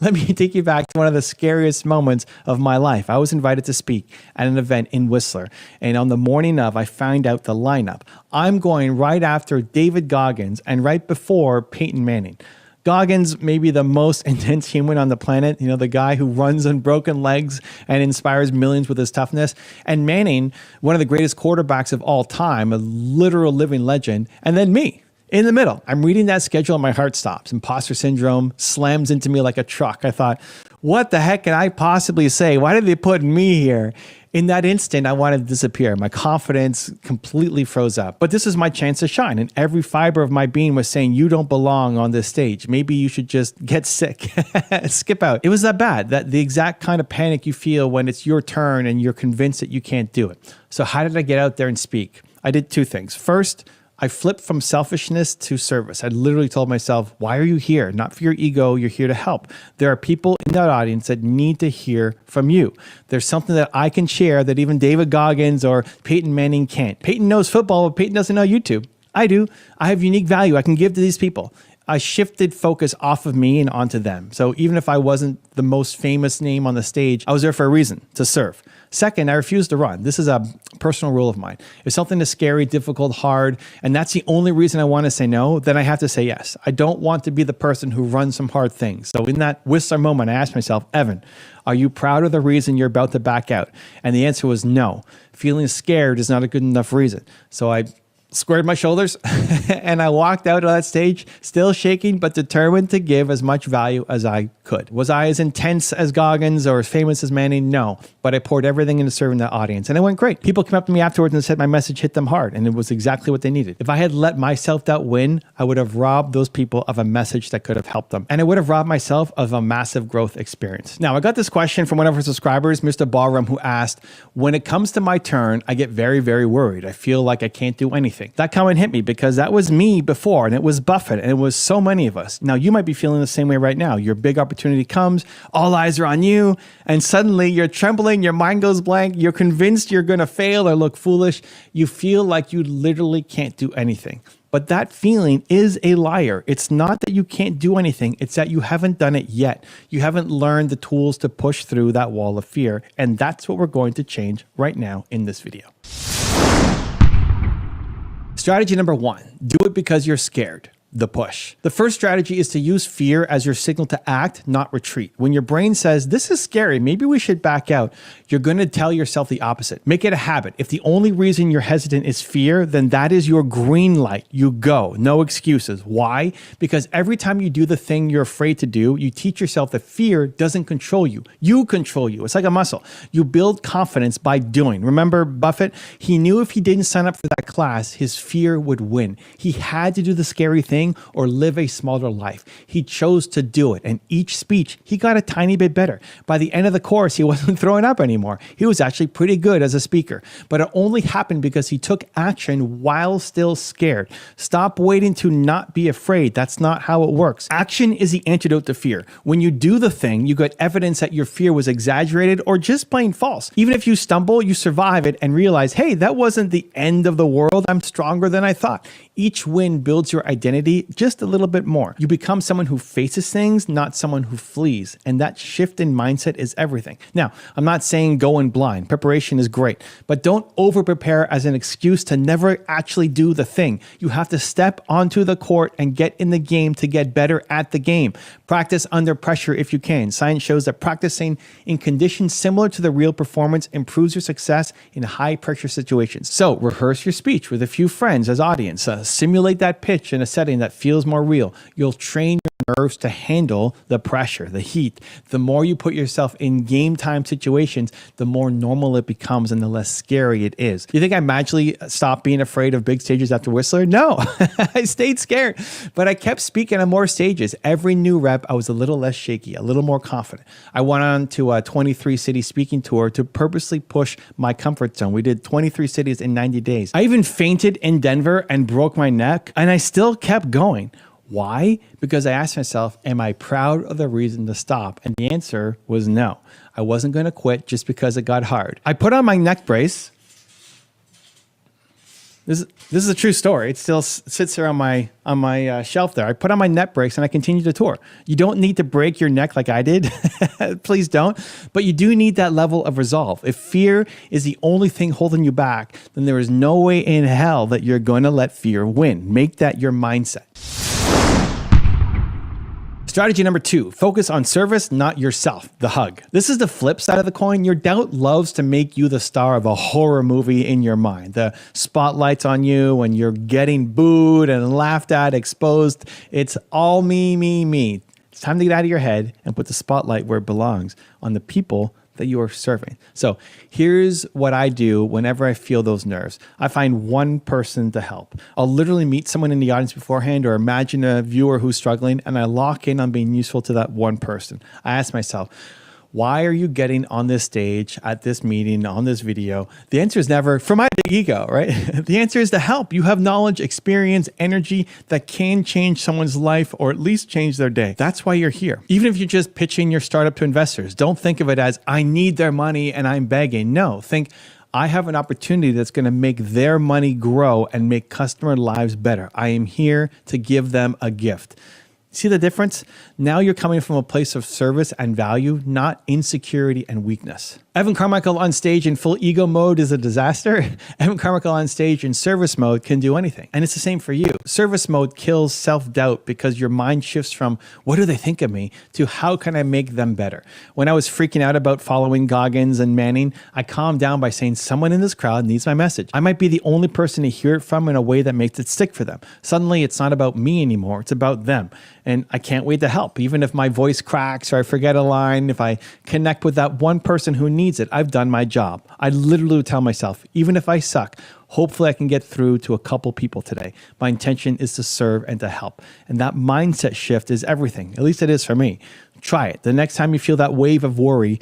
Let me take you back to one of the scariest moments of my life. I was invited to speak at an event in Whistler. And on the morning of, I found out the lineup. I'm going right after David Goggins and right before Peyton Manning. Goggins may be the most intense human on the planet, you know, the guy who runs on broken legs and inspires millions with his toughness. And Manning, one of the greatest quarterbacks of all time, a literal living legend. And then me. In the middle, I'm reading that schedule and my heart stops. Imposter syndrome slams into me like a truck. I thought, what the heck can I possibly say? Why did they put me here? In that instant, I wanted to disappear. My confidence completely froze up. But this is my chance to shine. And every fiber of my being was saying, you don't belong on this stage. Maybe you should just get sick. Skip out. It was that bad, that the exact kind of panic you feel when it's your turn and you're convinced that you can't do it. So how did I get out there and speak? I did 2 things. First, I flipped from selfishness to service. I literally told myself, why are you here? Not for your ego, you're here to help. There are people in that audience that need to hear from you. There's something that I can share that even David Goggins or Peyton Manning can't. Peyton knows football, but Peyton doesn't know YouTube. I do. I have unique value I can give to these people. I shifted focus off of me and onto them. So even if I wasn't the most famous name on the stage, I was there for a reason, to serve. Second, I refuse to run. This is a personal rule of mine. If something is scary, difficult, hard, and that's the only reason I want to say no, then I have to say yes. I don't want to be the person who runs some hard things. So in that Whistler moment, I asked myself, Evan, are you proud of the reason you're about to back out? And the answer was no. Feeling scared is not a good enough reason. So I squared my shoulders and I walked out on that stage, still shaking, but determined to give as much value as I could. Was I as intense as Goggins or as famous as Manning? No, but I poured everything into serving that audience and it went great. People came up to me afterwards and said my message hit them hard and it was exactly what they needed. If I had let my self-doubt win, I would have robbed those people of a message that could have helped them. And I would have robbed myself of a massive growth experience. Now, I got this question from one of our subscribers, Mr. Ballroom, who asked, when it comes to my turn, I get very, very worried. I feel like I can't do anything. That comment hit me because that was me before and it was Buffett and it was so many of us. Now, you might be feeling the same way right now. Your big opportunity comes, all eyes are on you, and suddenly you're trembling, your mind goes blank, you're convinced you're going to fail or look foolish. You feel like you literally can't do anything. But that feeling is a liar. It's not that you can't do anything. It's that you haven't done it yet. You haven't learned the tools to push through that wall of fear. And that's what we're going to change right now in this video. Strategy number 1, do it because you're scared. The push. The first strategy is to use fear as your signal to act, not retreat. When your brain says, this is scary, maybe we should back out, you're going to tell yourself the opposite. Make it a habit. If the only reason you're hesitant is fear, then that is your green light. You go. No excuses. Why? Because every time you do the thing you're afraid to do, you teach yourself that fear doesn't control you. You control you. It's like a muscle. You build confidence by doing. Remember Buffett? He knew if he didn't sign up for that class, his fear would win. He had to do the scary thing or live a smaller life. He chose to do it. And each speech, he got a tiny bit better. By the end of the course, he wasn't throwing up anymore. He was actually pretty good as a speaker. But it only happened because he took action while still scared. Stop waiting to not be afraid. That's not how it works. Action is the antidote to fear. When you do the thing, you get evidence that your fear was exaggerated or just plain false. Even if you stumble, you survive it and realize, hey, that wasn't the end of the world. I'm stronger than I thought. Each win builds your identity flee just a little bit more. You become someone who faces things, not someone who flees. And that shift in mindset is everything. Now, I'm not saying go in blind. Preparation is great, but don't over prepare as an excuse to never actually do the thing. You have to step onto the court and get in the game to get better at the game. Practice under pressure if you can. Science shows that practicing in conditions similar to the real performance improves your success in high pressure situations. So rehearse your speech with a few friends as audience. Simulate that pitch in a setting that feels more real. You'll train your nerves to handle the pressure, the heat. The more you put yourself in game time situations, the more normal it becomes and the less scary it is. You think I magically stopped being afraid of big stages after Whistler? No, I stayed scared, but I kept speaking on more stages. Every new rep, I was a little less shaky, a little more confident. I went on to a 23 city speaking tour to purposely push my comfort zone. We did 23 cities in 90 days. I even fainted in Denver and broke my neck, and I still kept going. Why? Because I asked myself, am I proud of the reason to stop? And the answer was no. I wasn't going to quit just because it got hard. I put on my neck brace. This is a true story. It still sits there on my shelf there. I put on my neck brace and I continued to tour. You don't need to break your neck like I did. Please don't. But you do need that level of resolve. If fear is the only thing holding you back, then there is no way in hell that you're going to let fear win. Make that your mindset. Strategy number 2, focus on service, not yourself, the hug. This is the flip side of the coin. Your doubt loves to make you the star of a horror movie in your mind. The spotlight's on you when you're getting booed and laughed at, exposed. It's all me, me, me. It's time to get out of your head and put the spotlight where it belongs, on the people that you are serving. So here's what I do whenever I feel those nerves. I find one person to help. I'll literally meet someone in the audience beforehand or imagine a viewer who's struggling, and I lock in on being useful to that one person. I ask myself, why are you getting on this stage at this meeting, on this video? The answer is never for my big ego, right? The answer is to help. You have knowledge, experience, energy that can change someone's life or at least change their day. That's why you're here. Even if you're just pitching your startup to investors, don't think of it as I need their money and I'm begging. No, think I have an opportunity that's going to make their money grow and make customer lives better. I am here to give them a gift. See the difference? Now you're coming from a place of service and value, not insecurity and weakness. Evan Carmichael on stage in full ego mode is a disaster. Evan Carmichael on stage in service mode can do anything. And it's the same for you. Service mode kills self-doubt because your mind shifts from what do they think of me to how can I make them better? When I was freaking out about following Goggins and Manning, I calmed down by saying someone in this crowd needs my message. I might be the only person to hear it from in a way that makes it stick for them. Suddenly it's not about me anymore. It's about them. And I can't wait to help. Even if my voice cracks or I forget a line, if I connect with that one person who needs it, I've done my job. I literally tell myself, even if I suck, hopefully I can get through to a couple people today. My intention is to serve and to help. And that mindset shift is everything. At least it is for me. Try it. The next time you feel that wave of worry,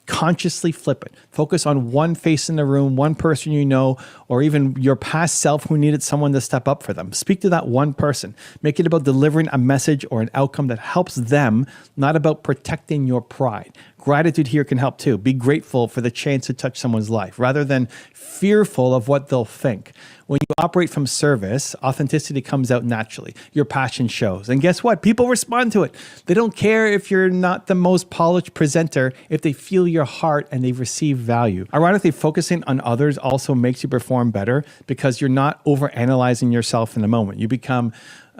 consciously flip it. Focus on one face in the room, one person you know, or even your past self who needed someone to step up for them. Speak to that one person. Make it about delivering a message or an outcome that helps them, not about protecting your pride. Gratitude here can help too. Be grateful for the chance to touch someone's life rather than fearful of what they'll think. When you operate from service, authenticity comes out naturally. Your passion shows. And guess what? People respond to it. They don't care if you're not the most polished presenter, if they feel your heart and they receive value. Ironically, focusing on others also makes you perform better because you're not overanalyzing yourself in the moment. You become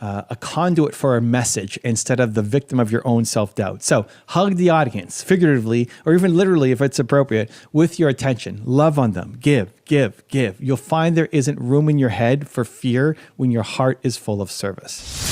a conduit for a message instead of the victim of your own self-doubt. So hug the audience, figuratively, or even literally if it's appropriate, with your attention. Love on them. Give, give, give. You'll find there isn't room in your head for fear when your heart is full of service.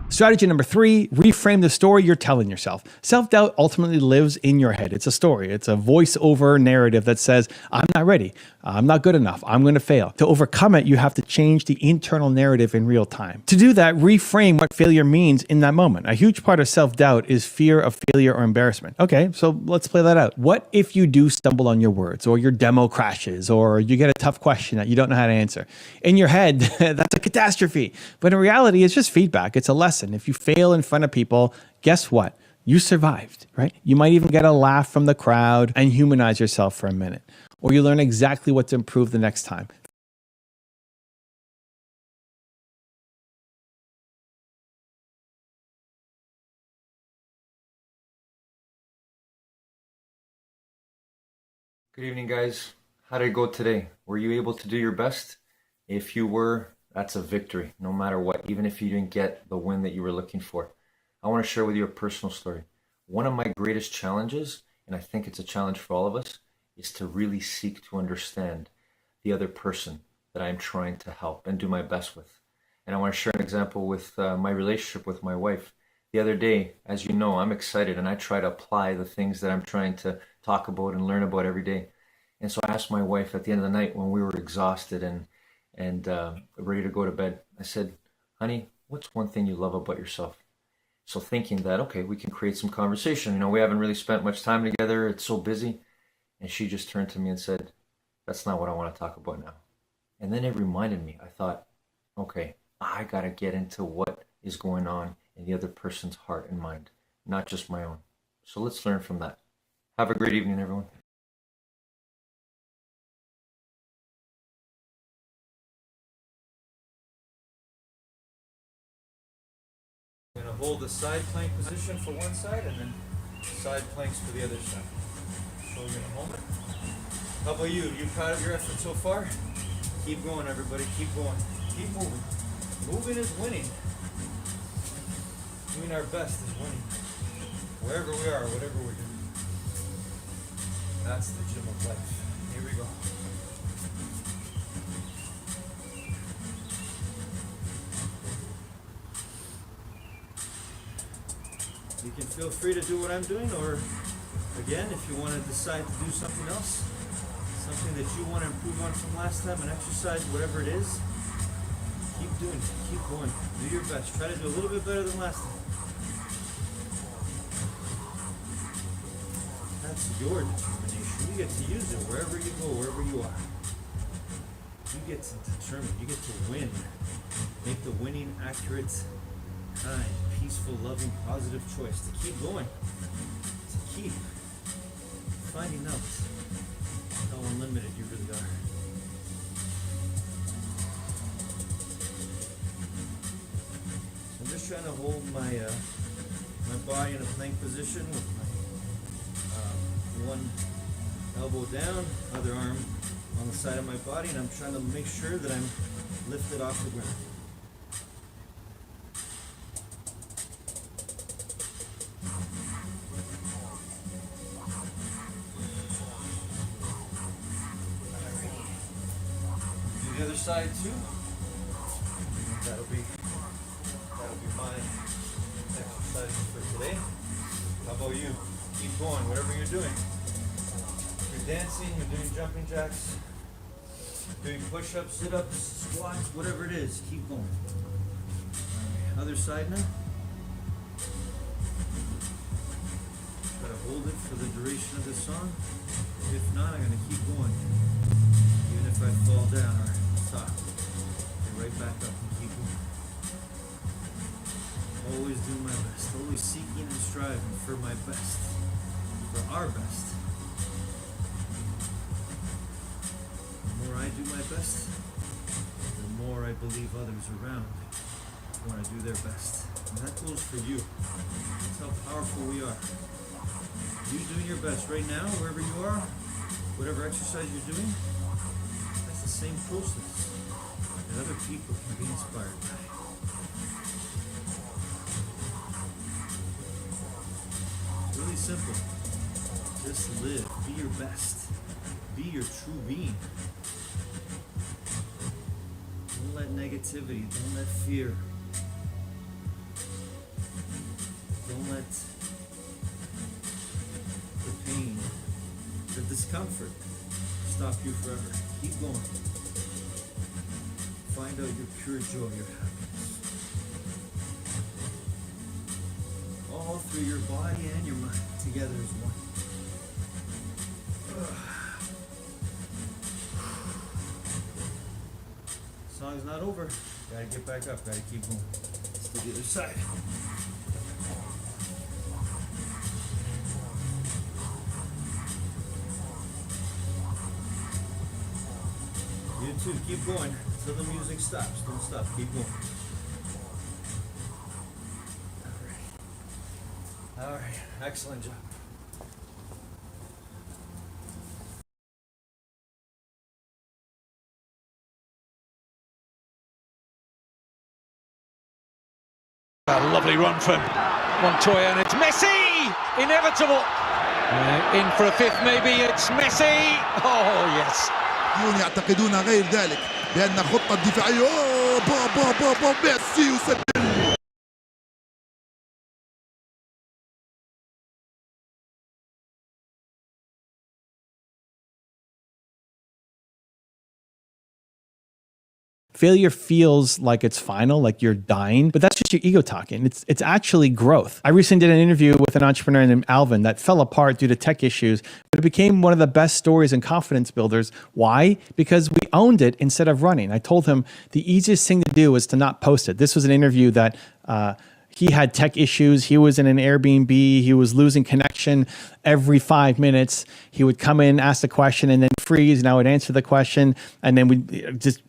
Strategy number 3, reframe the story you're telling yourself. Self-doubt ultimately lives in your head. It's a story. It's a voice-over narrative that says, I'm not ready. I'm not good enough. I'm going to fail. To overcome it, you have to change the internal narrative in real time. To do that, reframe what failure means in that moment. A huge part of self-doubt is fear of failure or embarrassment. Okay, so let's play that out. What if you do stumble on your words, or your demo crashes, or you get a tough question that you don't know how to answer? In your head, that's a catastrophe. But in reality, it's just feedback. It's a lesson. If you fail in front of people, guess what? You survived, right? You might even get a laugh from the crowd and humanize yourself for a minute. Or you learn exactly what to improve the next time. Good evening, guys. How did it go today? Were you able to do your best? If you were, that's a victory, no matter what, even if you didn't get the win that you were looking for. I want to share with you a personal story. One of my greatest challenges, and I think it's a challenge for all of us, is to really seek to understand the other person that I'm trying to help and do my best with. And I want to share an example with my relationship with my wife. The other day, as you know, I'm excited and I try to apply the things that I'm trying to talk about and learn about every day. And so I asked my wife at the end of the night when we were exhausted and ready to go to bed, I said, honey, what's one thing you love about yourself? So thinking that, okay, we can create some conversation. You know, we haven't really spent much time together. It's so busy. And she just turned to me and said, that's not what I want to talk about now. And then it reminded me, I thought, okay, I got to get into what is going on in the other person's heart and mind, not just my own. So let's learn from that. Have a great evening, everyone. I'm going to hold the side plank position for one side and then side planks for the other side. Show you in a moment. How about you? You proud of your effort so far? Keep going, everybody. Keep going. Keep moving. Moving is winning. Doing our best is winning. Wherever we are, whatever we're doing. That's the gym of life. Here we go. You can feel free to do what I'm doing, or again, if you want to decide to do something else, something that you want to improve on from last time, an exercise, whatever it is, keep doing it. Keep going. Do your best. Try to do a little bit better than last time. That's your determination. You get to use it wherever you go, wherever you are. You get to determine. You get to win. Make the winning, accurate, kind, peaceful, loving, positive choice. To keep going. To keep finding out how unlimited you really are. So I'm just trying to hold my my body in a plank position with my one elbow down, other arm on the side of my body, and I'm trying to make sure that I'm lifted off the ground. Do the other side too. That'll be my exercise for today. How about you? Keep going, whatever you're doing. If you're dancing, you're doing jumping jacks, doing push-ups, sit-ups, squats, whatever it is, keep going. Right, other side now. Try to hold it for the duration of the song. If not, I'm going to keep going. Even if I fall down or stop. Get right back up and keep going. Always do my best. Always seeking and striving for my best. For our best. The more I do my best, the more I believe others around want to do their best. And that goes for you. That's how powerful we are. You doing your best right now, wherever you are, whatever exercise you're doing, that's the same process that other people can be inspired by. It's really simple. Just live. Be your best. Be your true being. Don't let negativity, don't let fear, don't let the pain, the discomfort stop you forever. Keep going. Find out your pure joy, your happiness. All through your body and your mind, together as one. Song's not over. Gotta get back up. Gotta keep going. Let's do the other side. You too. Keep going until the music stops. Don't stop. Keep going. All right. Excellent job. Lovely run from Montoya, and it's Messi! Inevitable. In for a fifth, maybe it's Messi. Oh, yes. يعتقدون غير ذلك بأن خطة الدفاعية ميسي يسجل. Failure feels like it's final, like you're dying, but that's just your ego talking. It's actually growth. I recently did an interview with an entrepreneur named Alvin that fell apart due to tech issues, but it became one of the best stories and confidence builders. Why? Because we owned it instead of running. I told him the easiest thing to do was to not post it. This was an interview that he had tech issues. He was in an Airbnb. He was losing connection every 5 minutes. He would come in, ask the question, and then freeze, and I would answer the question, and then we just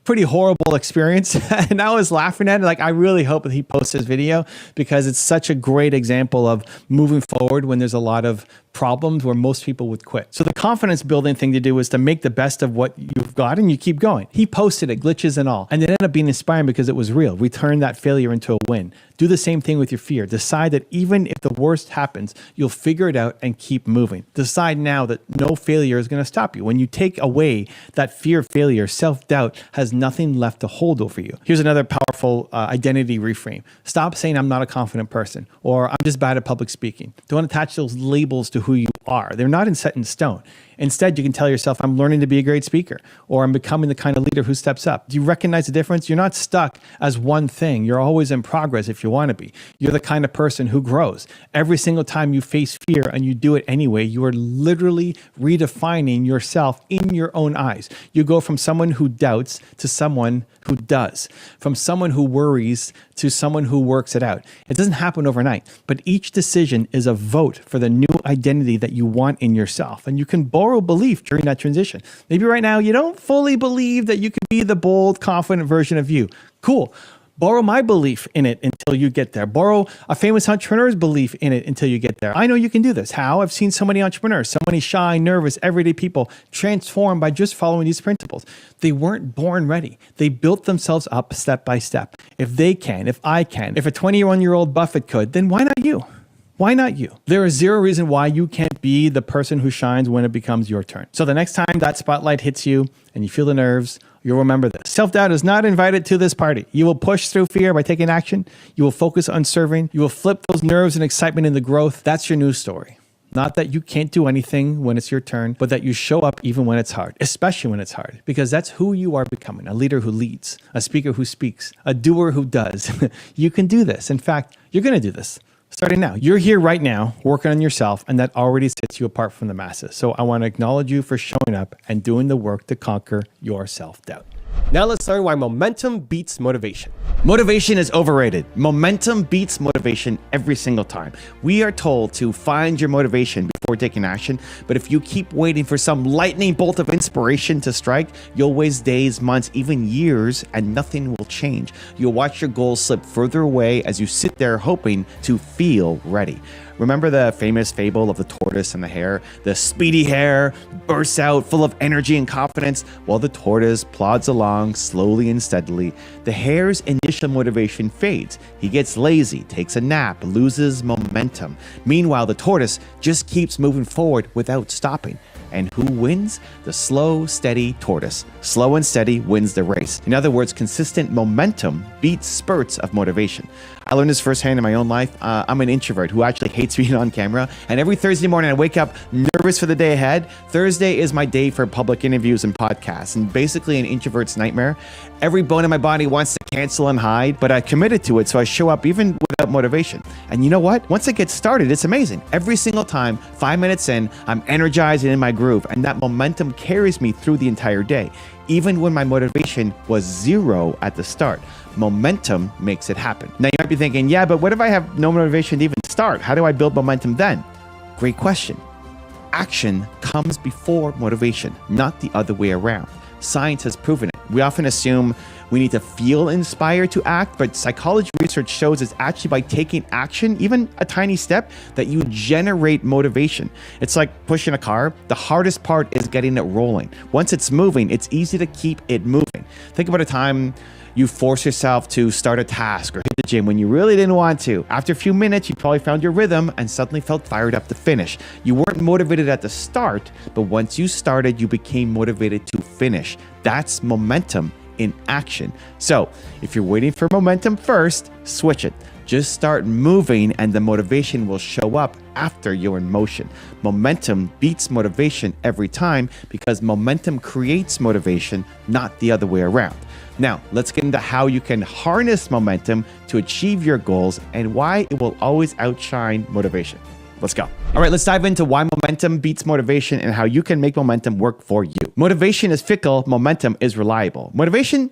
pretty horrible experience. And I was laughing at it. Like, I really hope that he posts this video because it's such a great example of moving forward when there's a lot of problems where most people would quit. So the confidence building thing to do is to make the best of what you've got and you keep going. He posted it, glitches and all, and it ended up being inspiring because it was real. We turned that failure into a win. Do the same thing with your fear. Decide that even if the worst happens, you'll figure it out and keep moving. Decide now that no failure is going to stop you. When you take away that fear of failure, self-doubt has nothing left to hold over you. Here's another powerful identity reframe. Stop saying I'm not a confident person or I'm just bad at public speaking. Don't attach those labels to who you are. They're not set in stone. Instead, you can tell yourself, I'm learning to be a great speaker, or I'm becoming the kind of leader who steps up. Do you recognize the difference? You're not stuck as one thing. You're always in progress if you want to be. You're the kind of person who grows. Every single time you face fear and you do it anyway, you are literally redefining yourself in your own eyes. You go from someone who doubts to someone who does, from someone who worries to someone who works it out. It doesn't happen overnight, but each decision is a vote for the new identity that you want in yourself. And you can borrow belief during that transition. Maybe right now you don't fully believe that you can be the bold, confident version of you. Cool. Borrow my belief in it until you get there. Borrow a famous entrepreneur's belief in it until you get there. I know you can do this. How? I've seen so many entrepreneurs, so many shy, nervous, everyday people transform by just following these principles. They weren't born ready. They built themselves up step by step. If they can, if I can, if a 21-year-old Buffett could, then why not you? Why not you? There is zero reason why you can't be the person who shines when it becomes your turn. So the next time that spotlight hits you and you feel the nerves, you'll remember this. Self-doubt is not invited to this party. You will push through fear by taking action. You will focus on serving. You will flip those nerves and excitement into growth. That's your new story. Not that you can't do anything when it's your turn, but that you show up even when it's hard, especially when it's hard, because that's who you are becoming, a leader who leads, a speaker who speaks, a doer who does. You can do this. In fact, you're going to do this. Starting now. You're here right now, working on yourself, and that already sets you apart from the masses. So I want to acknowledge you for showing up and doing the work to conquer your self-doubt. Now let's learn why momentum beats motivation. Motivation is overrated. Momentum beats motivation every single time. We are told to find your motivation before taking action, but if you keep waiting for some lightning bolt of inspiration to strike, you'll waste days, months, even years, and nothing will change. You'll watch your goals slip further away as you sit there hoping to feel ready. Remember the famous fable of the tortoise and the hare? The speedy hare bursts out full of energy and confidence while the tortoise plods along slowly and steadily. The hare's initial motivation fades. He gets lazy, takes a nap, loses momentum. Meanwhile, the tortoise just keeps moving forward without stopping. And who wins? The slow, steady tortoise. Slow and steady wins the race. In other words, consistent momentum beats spurts of motivation. I learned this firsthand in my own life. I'm an introvert who actually hates being on camera. And every Thursday morning, I wake up nervous for the day ahead. Thursday is my day for public interviews and podcasts, and basically an introvert's nightmare. Every bone in my body wants to cancel and hide, but I committed to it, so I show up even without motivation. And you know what? Once I get started, it's amazing. Every single time, 5 minutes in, I'm energized and in my groove, and that momentum carries me through the entire day. Even when my motivation was zero at the start, momentum makes it happen. Now you might be thinking, yeah, but what if I have no motivation to even start? How do I build momentum then? Great question. Action comes before motivation, not the other way around. Science has proven it. We often assume we need to feel inspired to act, but psychology research shows it's actually by taking action, even a tiny step, that you generate motivation. It's like pushing a car. The hardest part is getting it rolling. Once it's moving, it's easy to keep it moving. Think about a time You force yourself to start a task or hit the gym when you really didn't want to. After a few minutes, you probably found your rhythm and suddenly felt fired up to finish. You weren't motivated at the start, but once you started, you became motivated to finish. That's momentum in action. So if you're waiting for momentum first, switch it. Just start moving and the motivation will show up after you're in motion. Momentum beats motivation every time because momentum creates motivation, not the other way around. Now, let's get into how you can harness momentum to achieve your goals and why it will always outshine motivation. Let's go. All right, let's dive into why momentum beats motivation and how you can make momentum work for you. Motivation is fickle, momentum is reliable. Motivation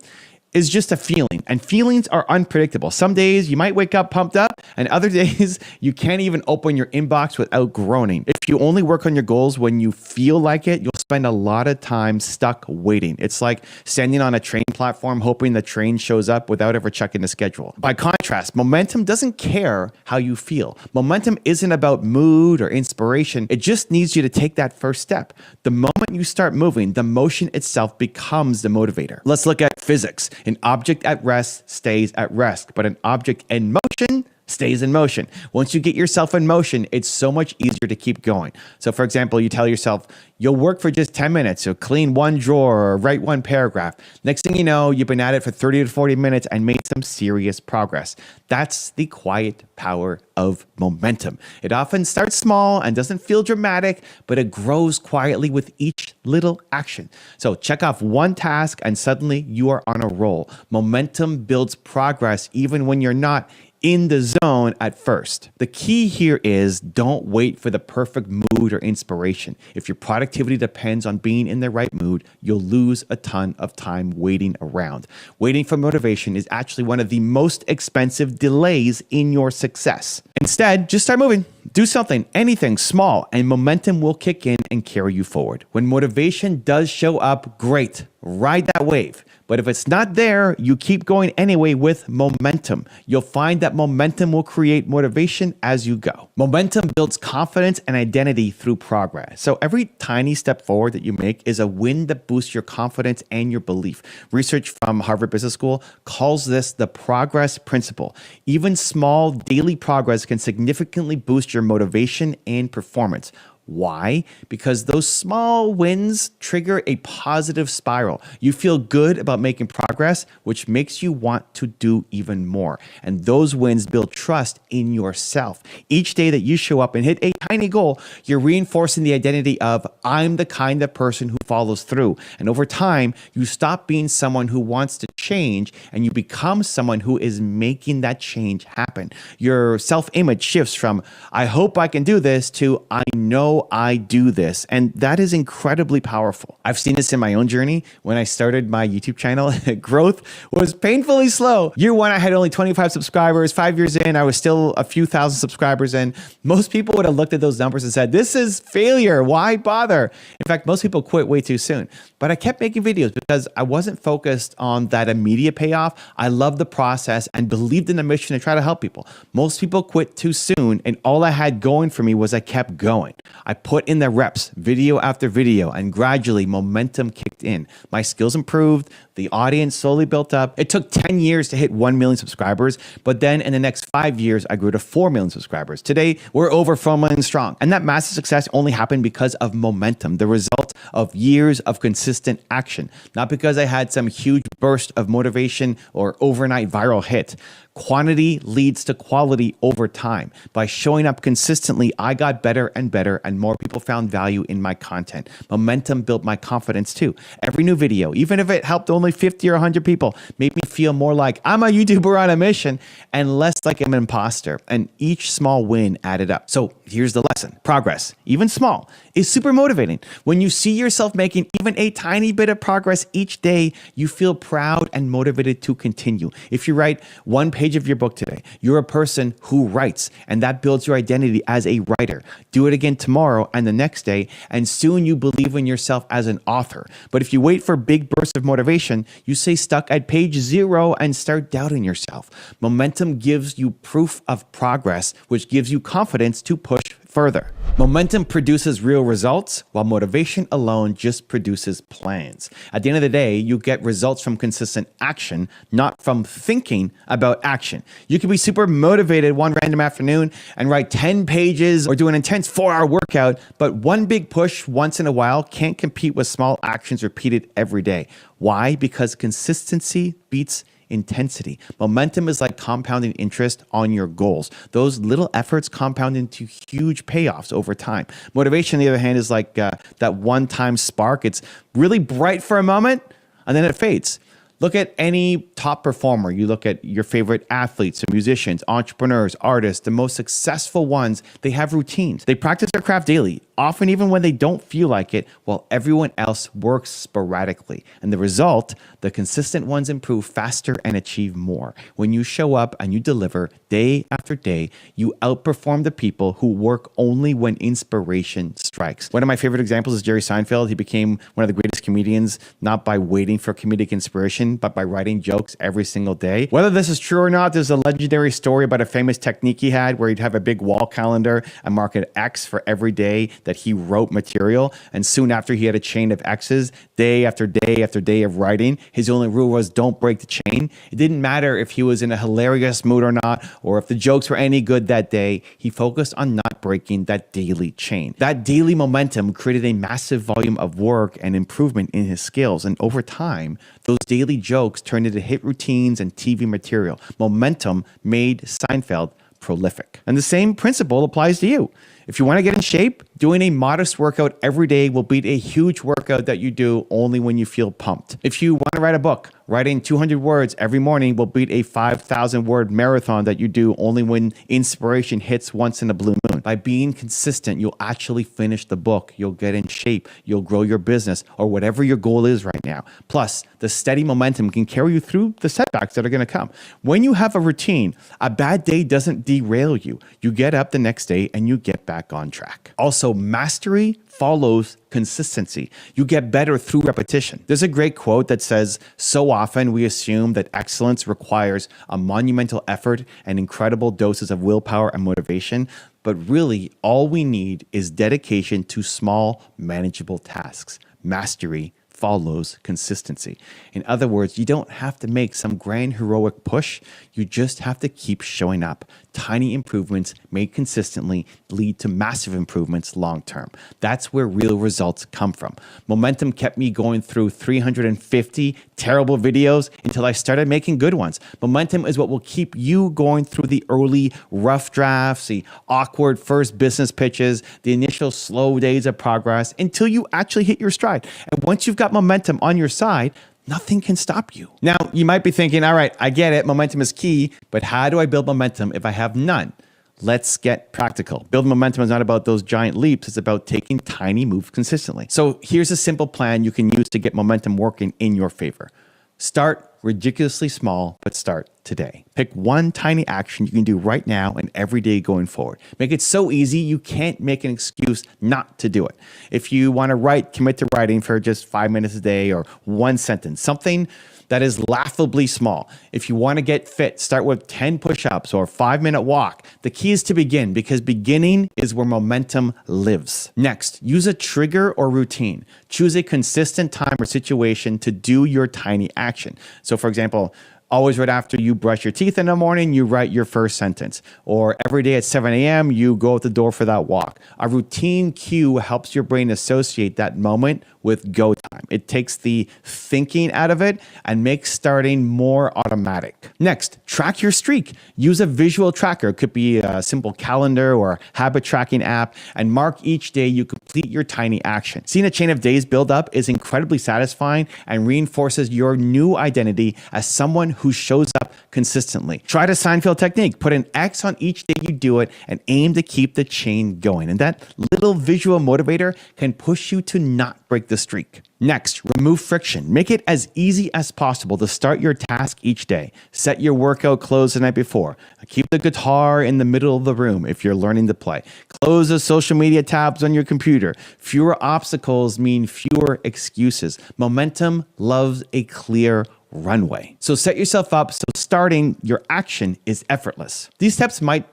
is just a feeling, and feelings are unpredictable. Some days you might wake up pumped up, and other days you can't even open your inbox without groaning. If you only work on your goals when you feel like it, you'll spend a lot of time stuck waiting. It's like standing on a train platform hoping the train shows up without ever checking the schedule. By contrast, momentum doesn't care how you feel. Momentum isn't about mood or inspiration. It just needs you to take that first step. The moment you start moving, the motion itself becomes the motivator. Let's look at physics. An object at rest stays at rest, but an object in motion stays in motion. Once you get yourself in motion, it's so much easier to keep going. So for example, you tell yourself, you'll work for just 10 minutes, so clean one drawer or write one paragraph. Next thing you know, you've been at it for 30 to 40 minutes and made some serious progress. That's the quiet power of momentum. It often starts small and doesn't feel dramatic, but it grows quietly with each little action. So check off one task and suddenly you are on a roll. Momentum builds progress even when you're not in the zone at first. The key here is don't wait for the perfect mood or inspiration. If your productivity depends on being in the right mood, you'll lose a ton of time waiting around. Waiting for motivation is actually one of the most expensive delays in your success. Instead, just start moving. Do something, anything small, and momentum will kick in and carry you forward. When motivation does show up, great, ride that wave. But if it's not there, you keep going anyway with momentum. You'll find that momentum will create motivation as you go. Momentum builds confidence and identity through progress. So every tiny step forward that you make is a win that boosts your confidence and your belief. Research from Harvard Business School calls this the progress principle. Even small daily progress can significantly boost your motivation and performance. Why? Because those small wins trigger a positive spiral. You feel good about making progress, which makes you want to do even more. And those wins build trust in yourself. Each day that you show up and hit a tiny goal, you're reinforcing the identity of, I'm the kind of person who follows through. And over time, you stop being someone who wants to change and you become someone who is making that change happen. Your self-image shifts from, I hope I can do this, to I know I do this. And that is incredibly powerful. I've seen this in my own journey. When I started my YouTube channel, growth was painfully slow. Year one, I had only 25 subscribers. 5 years in, I was still a few thousand subscribers in. Most people would have looked at those numbers and said, this is failure. Why bother? In fact, most people quit way too soon. But I kept making videos because I wasn't focused on that immediate payoff. I loved the process and believed in the mission to try to help people. Most people quit too soon, and all I had going for me was I kept going. I put in the reps, video after video, and gradually momentum kicked in. My skills improved, the audience slowly built up. It took 10 years to hit 1 million subscribers, but then in the next 5 years, I grew to 4 million subscribers. Today, we're over 4 million strong. And that massive success only happened because of momentum, the result of years of consistent action, not because I had some huge burst of motivation or overnight viral hit. Quantity leads to quality over time. By showing up consistently, I got better and better, and more people found value in my content. Momentum built my confidence too. Every new video, even if it helped only 50 or 100 people, made me feel more like I'm a YouTuber on a mission and less like I'm an imposter. And each small win added up. So here's the lesson. Progress, even small, is super motivating. When you see yourself making even a tiny bit of progress each day, you feel proud and motivated to continue. If you write one page of your book today, you're a person who writes, and that builds your identity as a writer. Do it again tomorrow and the next day, and soon you believe in yourself as an author. But if you wait for big bursts of motivation, you stay stuck at page 0 and start doubting yourself. Momentum gives you proof of progress, which gives you confidence to push further. Momentum produces real results, while motivation alone just produces plans. At the end of the day, you get results from consistent action, not from thinking about action. You can be super motivated one random afternoon and write 10 pages or do an intense 4-hour workout, but one big push once in a while can't compete with small actions repeated every day. Why? Because consistency beats intensity. Momentum is like compounding interest on your goals. Those little efforts compound into huge payoffs over time. Motivation, on the other hand, is like that one-time spark. It's really bright for a moment, and then it fades. Look at any top performer. You look at your favorite athletes or musicians, entrepreneurs, artists, the most successful ones, they have routines. They practice their craft daily, often even when they don't feel like it, while everyone else works sporadically. And the result, the consistent ones improve faster and achieve more. When you show up and you deliver day after day, you outperform the people who work only when inspiration strikes. One of my favorite examples is Jerry Seinfeld. He became one of the greatest comedians, not by waiting for comedic inspiration, but by writing jokes every single day. Whether this is true or not, there's a legendary story about a famous technique he had where he'd have a big wall calendar and mark an X for every day that he wrote material. And soon after, he had a chain of X's, day after day after day of writing. His only rule was don't break the chain. It didn't matter if he was in a hilarious mood or not, or if the jokes were any good that day. He focused on not breaking that daily chain. That daily momentum created a massive volume of work and improvement in his skills. And over time, those daily jokes turned into hit routines and TV material. Momentum made Seinfeld prolific. And the same principle applies to you. If you want to get in shape, doing a modest workout every day will beat a huge workout that you do only when you feel pumped. If you want to write a book, writing 200 words every morning will beat a 5,000 word marathon that you do only when inspiration hits once in a blue moon. By being consistent, you'll actually finish the book. You'll get in shape. You'll grow your business or whatever your goal is right now. Plus, the steady momentum can carry you through the setbacks that are going to come. When you have a routine, a bad day doesn't derail you. You get up the next day and you get back on track. Also, mastery follows consistency. You get better through repetition. There's a great quote that says, "So often we assume that excellence requires a monumental effort and incredible doses of willpower and motivation, but really all we need is dedication to small, manageable tasks. Mastery follows consistency." In other words, you don't have to make some grand heroic push. You just have to keep showing up. Tiny improvements made consistently lead to massive improvements long term. That's where real results come from. Momentum kept me going through 350 terrible videos until I started making good ones. Momentum is what will keep you going through the early rough drafts, the awkward first business pitches, the initial slow days of progress until you actually hit your stride. And once you've got momentum on your side, nothing can stop you. Now, you might be thinking, all right, I get it. Momentum is key, but how do I build momentum if I have none? Let's get practical. Building momentum is not about those giant leaps. It's about taking tiny moves consistently. So here's a simple plan you can use to get momentum working in your favor. Start ridiculously small, but start today. Pick one tiny action you can do right now and every day going forward. Make it so easy you can't make an excuse not to do it. If you want to write, commit to writing for just 5 minutes a day or one sentence, something that is laughably small. If you want to get fit, start with 10 push-ups or a 5-minute walk. The key is to begin, because beginning is where momentum lives. Next, use a trigger or routine. Choose a consistent time or situation to do your tiny action. So for example, always right after you brush your teeth in the morning, you write your first sentence. Or every day at 7 a.m., you go out the door for that walk. A routine cue helps your brain associate that moment with go time. It takes the thinking out of it and makes starting more automatic. Next, track your streak. Use a visual tracker. It could be a simple calendar or habit tracking app, and mark each day you complete your tiny action. Seeing a chain of days build up is incredibly satisfying and reinforces your new identity as someone who shows up consistently. Try the Seinfeld technique. Put an X on each day you do it and aim to keep the chain going. And that little visual motivator can push you to not break the streak. Next, remove friction. Make it as easy as possible to start your task each day. Set your workout clothes the night before. Keep the guitar in the middle of the room if you're learning to play. Close the social media tabs on your computer. Fewer obstacles mean fewer excuses. Momentum loves a clear runway. So set yourself up so starting your action is effortless. These steps might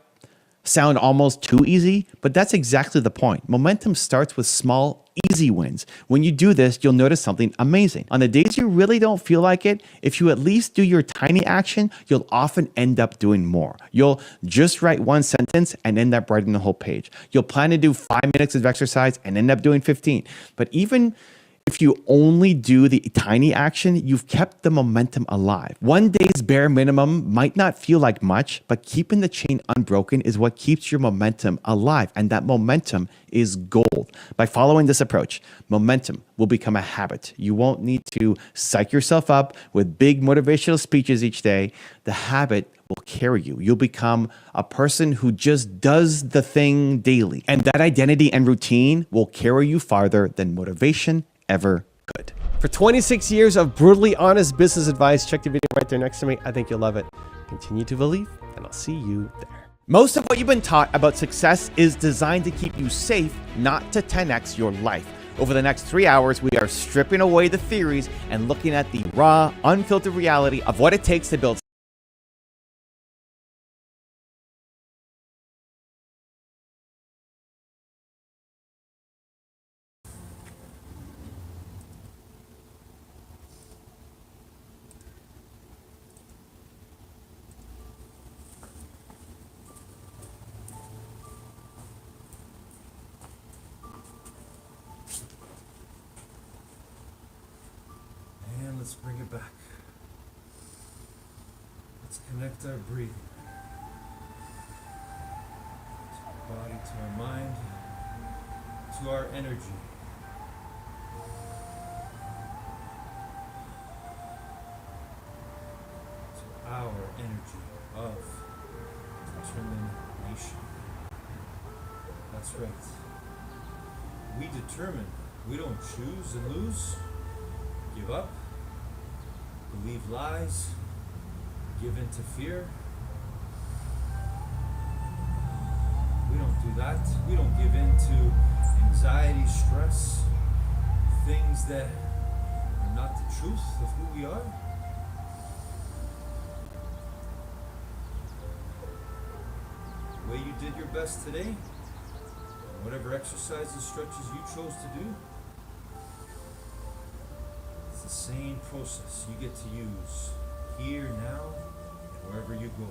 sound almost too easy, but that's exactly the point. Momentum starts with small, easy wins. When you do this, you'll notice something amazing. On the days you really don't feel like it, if you at least do your tiny action, you'll often end up doing more. You'll just write one sentence and end up writing the whole page. You'll plan to do 5 minutes of exercise and end up doing 15. But even if you only do the tiny action, you've kept the momentum alive. One day's bare minimum might not feel like much, but keeping the chain unbroken is what keeps your momentum alive. And that momentum is gold. By following this approach, momentum will become a habit. You won't need to psych yourself up with big motivational speeches each day. The habit will carry you. You'll become a person who just does the thing daily. And that identity and routine will carry you farther than motivation ever could. For 26 years of brutally honest business advice, check the video right there next to me. I think you'll love it. Continue to believe, and I'll see you there. Most of what you've been taught about success is designed to keep you safe, not to 10x your life. Over the next 3 hours, we are stripping away the theories and looking at the raw, unfiltered reality of what it takes to build And let's bring it back. Let's connect our breathing to our body, to our mind, to our energy. To our energy of determination. That's right. We determine. We don't choose and lose, give up, believe lies, give in to fear. We don't do that. We don't give in to anxiety, stress, things that are not the truth of who we are. The way you did your best today, whatever exercises, stretches you chose to do, it's the same process you get to use here, now, and wherever you go.